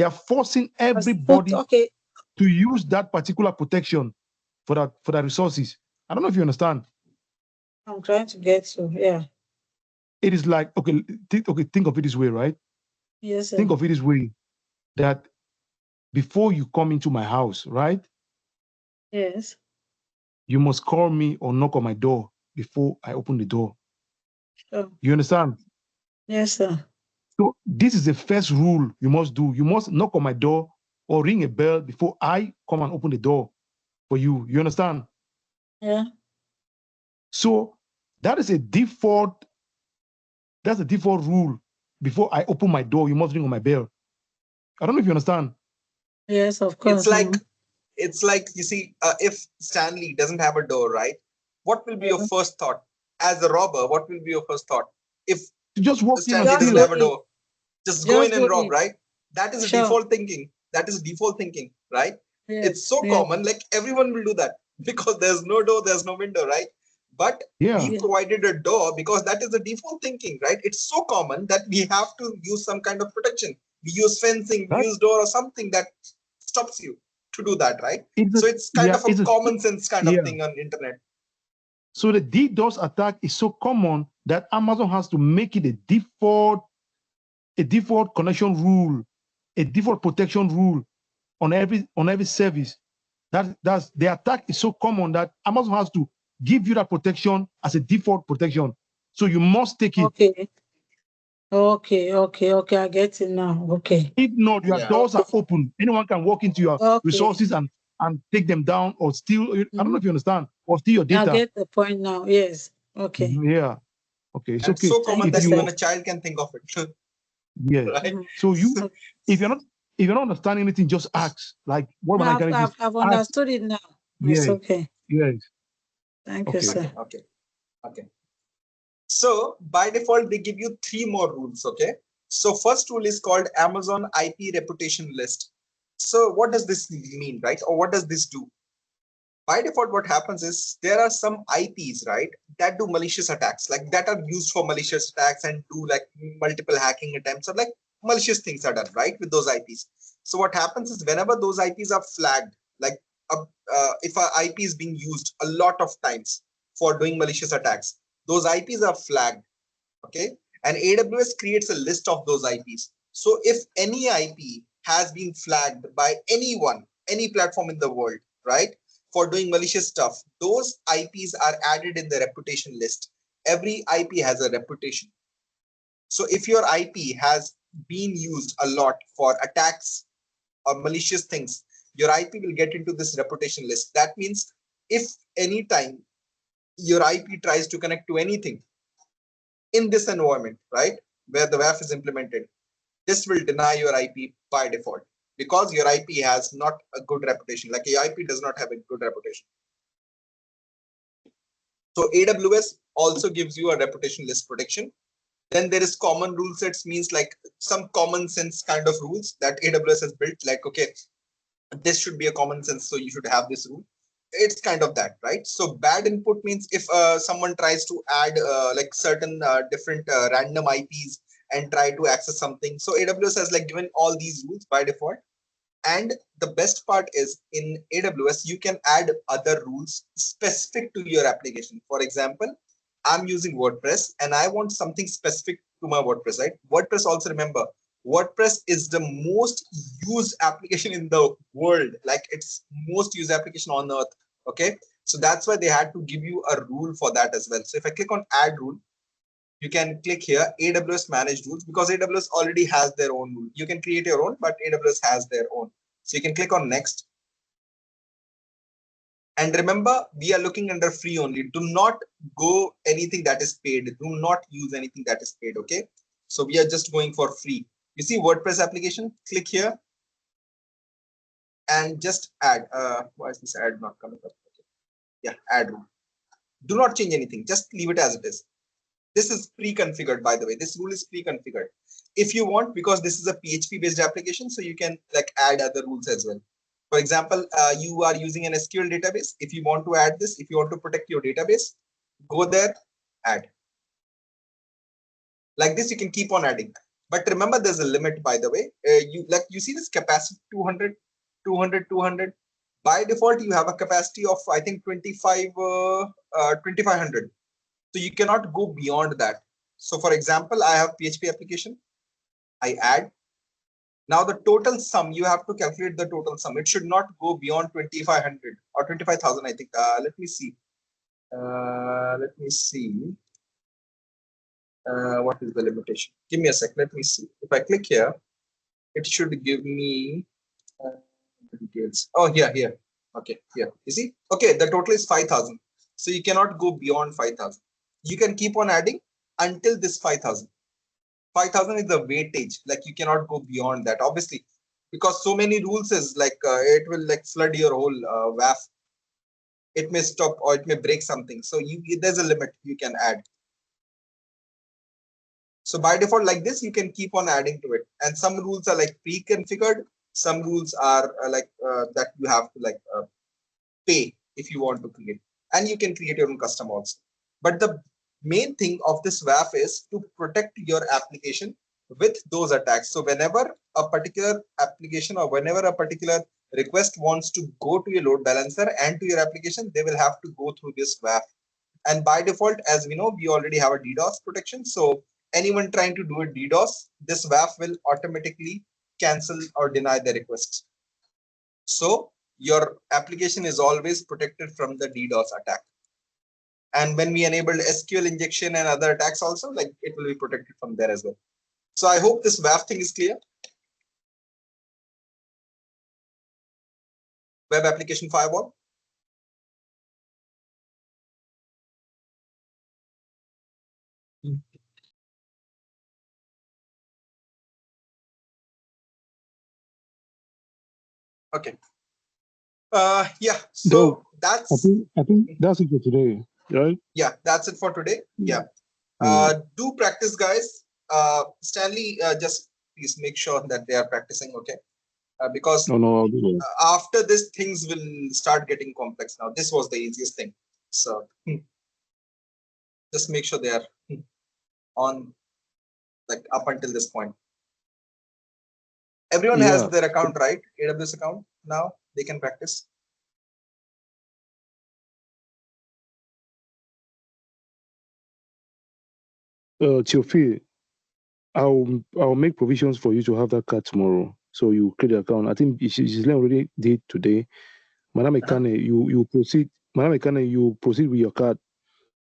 are forcing everybody to use that particular protection for that resources. I don't know if you understand. I'm trying to get to, yeah. It is like, think of it this way, right? Yes, sir. Think of it this way, that before you come into my house, right? Yes. You must call me or knock on my door before I open the door. Sure. You understand? Yes, sir. So this is the first rule you must do. You must knock on my door or ring a bell before I come and open the door for you. You understand? Yeah. So that is a default. That's a default rule. Before I open my door, you must ring on my bell. I don't know if you understand. Yes, of course. It's like you see, if Stanley doesn't have a door, right? What will be your first thought as a robber? What will be your first thought if just walk Stanley doesn't have a door? Just go in and rob, right? That is a default thinking. That is default thinking, right? Yes. It's so common, like everyone will do that because there's no door, there's no window, right? But we provided a door because that is the default thinking, right? It's so common that we have to use some kind of protection. We use fencing, we use door or something that stops you to do that, right? So it's kind of a common sense kind of thing on internet. So the DDoS attack is so common that Amazon has to make it a default connection rule, a default protection rule on every service. That's the attack is so common that Amazon has to give you that protection as a default protection. So you must take it. Okay. I get it now. Okay. If not, your doors are open. Anyone can walk into your resources and take them down or steal. I don't know if you understand, or steal your data. I get the point now. Yes. Okay. Yeah. Okay. It's okay. So common that even a child can think of it. Yeah. Right? So if you're not understanding anything, just ask. Like what no, can I've understood it now. It's okay. Yes. Thank you, sir. Okay. So by default, they give you 3 more rules. Okay. So first rule is called Amazon IP reputation list. So what does this mean, right? Or what does this do? By default, what happens is there are some IPs, right, that do malicious attacks, like that are used for malicious attacks and do like multiple hacking attempts, or like malicious things are done, right, with those IPs. So what happens is whenever those IPs are flagged, like if an IP is being used a lot of times for doing malicious attacks, those IPs are flagged, okay? And AWS creates a list of those IPs. So if any IP has been flagged by anyone, any platform in the world, right, for doing malicious stuff, those IPs are added in the reputation list. Every IP has a reputation. So if your IP has been used a lot for attacks or malicious things, your IP will get into this reputation list. That means if anytime your IP tries to connect to anything in this environment, right, where the WAF is implemented, this will deny your IP by default because your IP has not a good reputation. Like your IP does not have a good reputation. So AWS also gives you a reputation list protection. Then there is common rule sets, means like some common sense kind of rules that AWS has built. Like, okay, this should be a common sense, so you should have this rule. It's kind of that, right? So bad input means if someone tries to add like certain different random IPs and try to access something, so AWS has like given all these rules by default. And the best part is in AWS, you can add other rules specific to your application. For example, I'm using WordPress and I want something specific to my WordPress, right? WordPress also, remember, WordPress is the most used application in the world. Like it's most used application on earth. Okay. So that's why they had to give you a rule for that as well. So if I click on add rule, you can click here AWS managed rules, because AWS already has their own rule. You can create your own, but AWS has their own. So you can click on next. And remember, we are looking under free only. Do not go anything that is paid. Do not use anything that is paid. Okay. So we are just going for free. You see WordPress application, click here and just add. Why is this add not coming up? Okay. Yeah, add rule. Do not change anything. Just leave it as it is. This is pre-configured, by the way. This rule is pre-configured. If you want, because this is a PHP based application, so you can like add other rules as well. For example, you are using an SQL database. If you want to add this, if you want to protect your database, go there, add. Like this, you can keep on adding. But remember, there's a limit, by the way. You see this capacity 200, 200, 200. By default, you have a capacity of, I think, 2500. So you cannot go beyond that. So for example, I have PHP application. I add. Now the total sum, you have to calculate the total sum. It should not go beyond 2500 or 25,000, I think. Let me see. What is the limitation? Give me a sec. Let me see. If I click here, it should give me the details. Oh, here. Okay, here. You see? Okay, the total is 5,000. So you cannot go beyond 5,000. You can keep on adding until this 5,000. 5,000 is the weightage. Like you cannot go beyond that, obviously, because so many rules is like it will like flood your whole WAF. It may stop or it may break something. So there's a limit you can add. So by default, like this, you can keep on adding to it. And some rules are like pre-configured. Some rules are like that you have to like pay if you want to create. And you can create your own custom also. But the main thing of this WAF is to protect your application with those attacks. So whenever a particular application or whenever a particular request wants to go to your load balancer and to your application, they will have to go through this WAF. And by default, as we know, we already have a DDoS protection. So anyone trying to do a DDoS, this WAF will automatically cancel or deny the request. So your application is always protected from the DDoS attack. And when we enabled SQL injection and other attacks also, like it will be protected from there as well. So I hope this WAF thing is clear. Web application firewall. Okay. Yeah. So that's. I think that's it for today, right? Yeah, that's it for today. Yeah. Do practice, guys. Stanley, just please make sure that they are practicing. Okay. Because after this, things will start getting complex now. This was the easiest thing. So Just make sure they are on, like up until this point. Everyone has their account, right? AWS account. Now they can practice. Tiofi, I'll make provisions for you to have that card tomorrow. So you create the account. I think she's already did today. Madam Ekane, you proceed. Madam Ekane, you proceed with your card.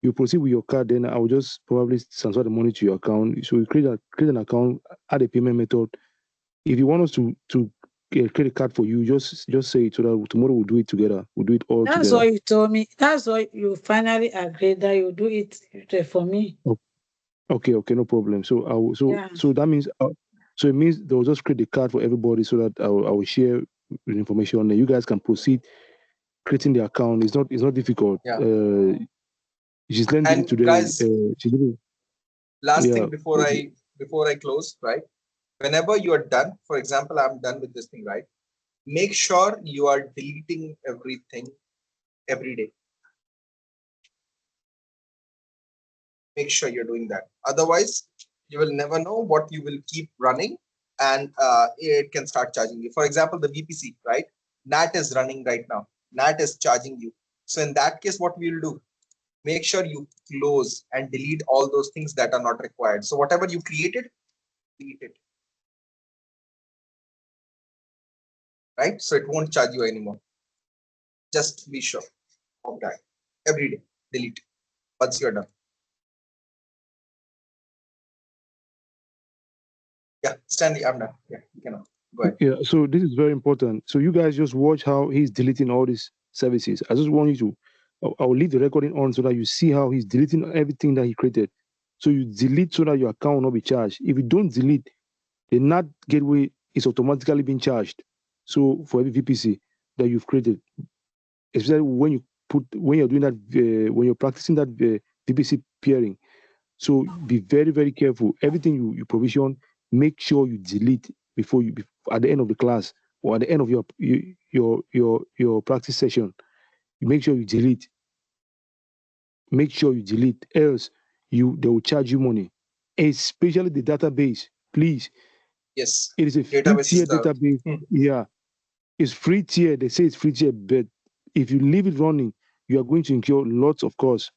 You proceed with your card, then I will just probably transfer the money to your account. So you create an account, add a payment method. If you want us to create a card for you, just say it so that tomorrow we'll do it together. We'll do it all together. That's what you told me. That's why you finally agreed that you do it for me. Okay, no problem. So so that means so it means they'll just create the card for everybody so that I will share the information and you guys can proceed creating the account. It's not difficult. Yeah. She's learned it today. Guys, last thing before I close, right? Whenever you are done, for example, I'm done with this thing, right? Make sure you are deleting everything every day. Make sure you're doing that. Otherwise, you will never know what you will keep running and it can start charging you. For example, the VPC, right? NAT is running right now. NAT is charging you. So in that case, what we will do? Make sure you close and delete all those things that are not required. So whatever you created, delete it. Right? So it won't charge you anymore. Just be sure of that. Every day, delete once you're done. Yeah, Stanley, I'm done. Yeah, you can go ahead. Yeah, so this is very important. So you guys just watch how he's deleting all these services. I just want you to, I'll leave the recording on so that you see how he's deleting everything that he created. So you delete so that your account will not be charged. If you don't delete, the NAT gateway is automatically being charged. So for every VPC that you've created, especially when you're doing that, when you're practicing that VPC peering. So be very, very careful. Everything you provision, make sure you delete before at the end of the class or at the end of your practice session. You make sure you delete. Make sure you delete, else they will charge you money. Especially the database, please. Yes. It is a free tier database. Yeah. It's free tier. They say it's free tier, but if you leave it running, you are going to incur lots of costs.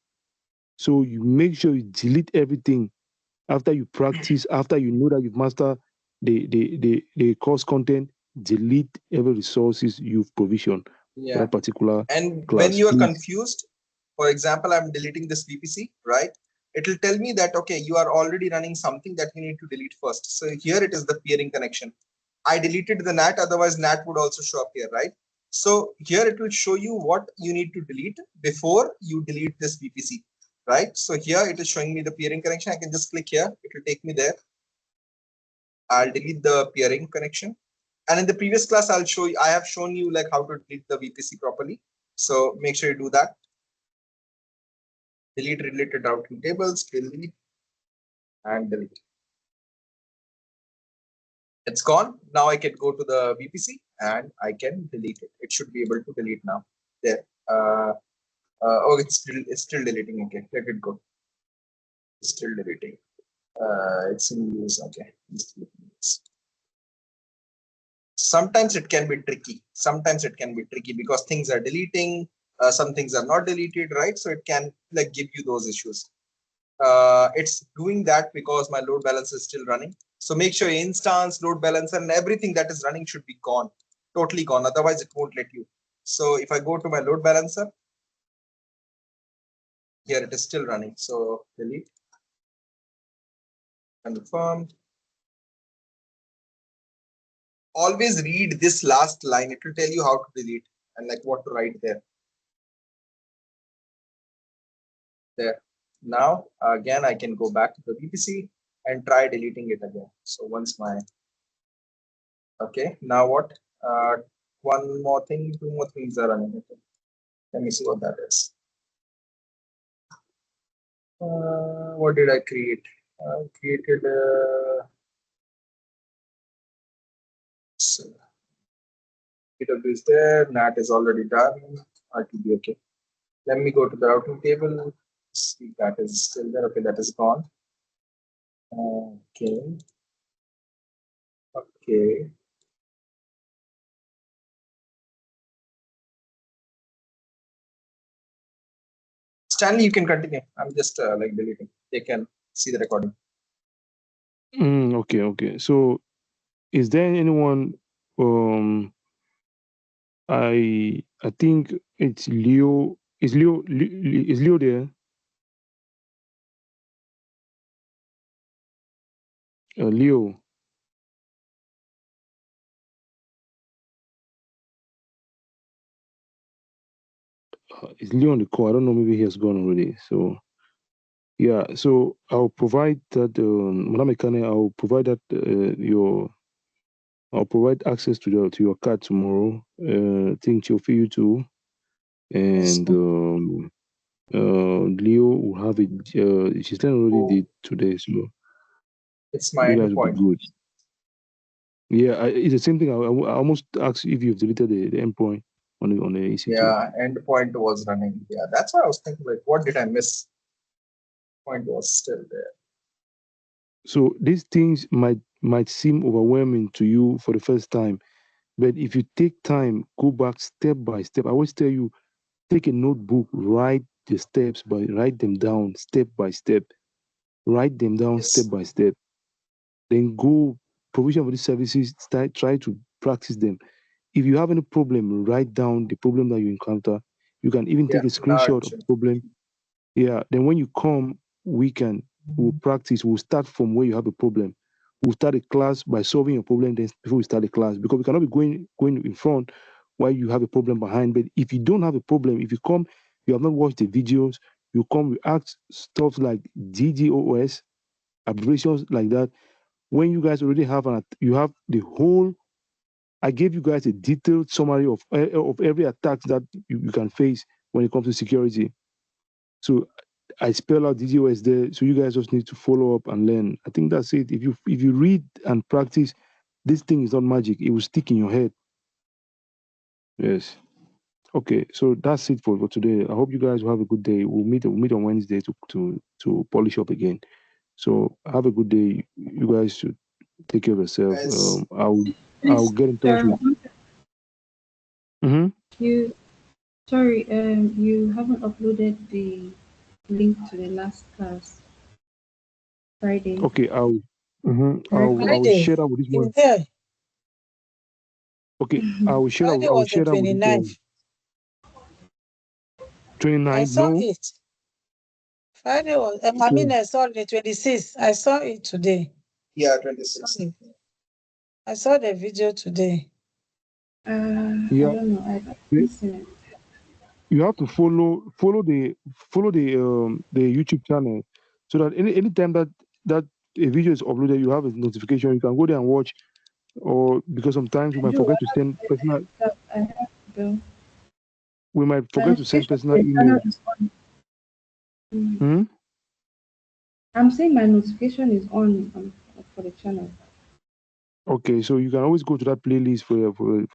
So you make sure you delete everything after you practice, after you know that you've mastered the course content. Delete every resources you've provisioned for that particular and class. When you are confused, for example, I'm deleting this VPC, right? It will tell me that, okay, you are already running something that you need to delete first. So here it is the peering connection. I deleted the NAT, otherwise NAT would also show up here, right? So here it will show you what you need to delete before you delete this VPC, right? So here it is showing me the peering connection. I can just click here. It will take me there. I'll delete the peering connection. And in the previous class, I have shown you like how to delete the VPC properly. So make sure you do that. Delete related routing tables, delete and delete. It's gone. Now I can go to the VPC and I can delete it. It should be able to delete now. There. Oh, it's still deleting. Okay, let it go. It's still deleting. It's in use. Okay. Sometimes it can be tricky. Because things are deleting. Some things are not deleted, right? So it can like give you those issues. It's doing that because my load balancer is still running. So make sure instance, load balancer, and everything that is running should be gone, totally gone. Otherwise, it won't let you. So if I go to my load balancer, here it is still running. So delete, confirm. Always read this last line. It will tell you how to delete and like what to write there. There. Now, again, I can go back to the VPC and try deleting it again. So once my, okay, now what? One more thing, two more things are running. Let me see what that is. What did I create? I created AWS there. NAT is already done. RTB, okay. Let me go to the routing table. See, that is still there. Okay, that is gone. Okay. Okay. Stanley, you can continue. I'm just like deleting. They can see the recording. Okay. So, is there anyone? I think it's Leo. Is Leo there? Leo. Is Leo on the call? I don't know. Maybe he has gone already. So, yeah. So I'll provide that, Madam Ekane. I'll provide that I'll provide access to your card tomorrow. I think for you too, and Leo will have it. She's done already did today, so it's my you guys will endpoint. be good. Yeah, it's the same thing. I almost asked if you've deleted the endpoint on the EC2. Yeah, endpoint was running. Yeah, that's why I was thinking, like, what did I miss? Point was still there. So these things might seem overwhelming to you for the first time, but if you take time, go back step by step. I always tell you, take a notebook, write the steps, write them down step by step. Write them down step by step. Then go provision for these services. Try to practice them. If you have any problem, write down the problem that you encounter. You can even take a screenshot of the problem. Yeah. Then when you come, we'll practice. We'll start from where you have a problem. We'll start a class by solving your problem. Then before we start the class, because we cannot be going in front while you have a problem behind. But if you don't have a problem, if you come, you have not watched the videos. You come, we ask stuff like DDoS, abbreviations like that. When you guys already have you have the whole. I gave you guys a detailed summary of every attack that you can face when it comes to security. So I spell out DDoS there, so you guys just need to follow up and learn. I think that's it. If you read and practice, this thing is not magic. It will stick in your head. Yes. Okay, so that's it for today. I hope you guys will have a good day. We'll meet on Wednesday to polish up again. So have a good day. You guys should take care of yourself. I'll get in touch with. You haven't uploaded the link to the last class Friday. Okay, I'll share that with this one. Okay, I will share. Friday I will was share the that with 29th. 29. I saw No. it. Friday was. I mean, I saw the 26th. I saw it today. Yeah, 26. I saw the video today. I don't know. I haven't seen it. You have to follow the YouTube channel, so that anytime that a video is uploaded, you have a notification. You can go there and watch, or because sometimes we might forget to send personal. I have to. We might forget to send personal email. I'm saying my notification is on for the channel. Okay, so you can always go to that playlist for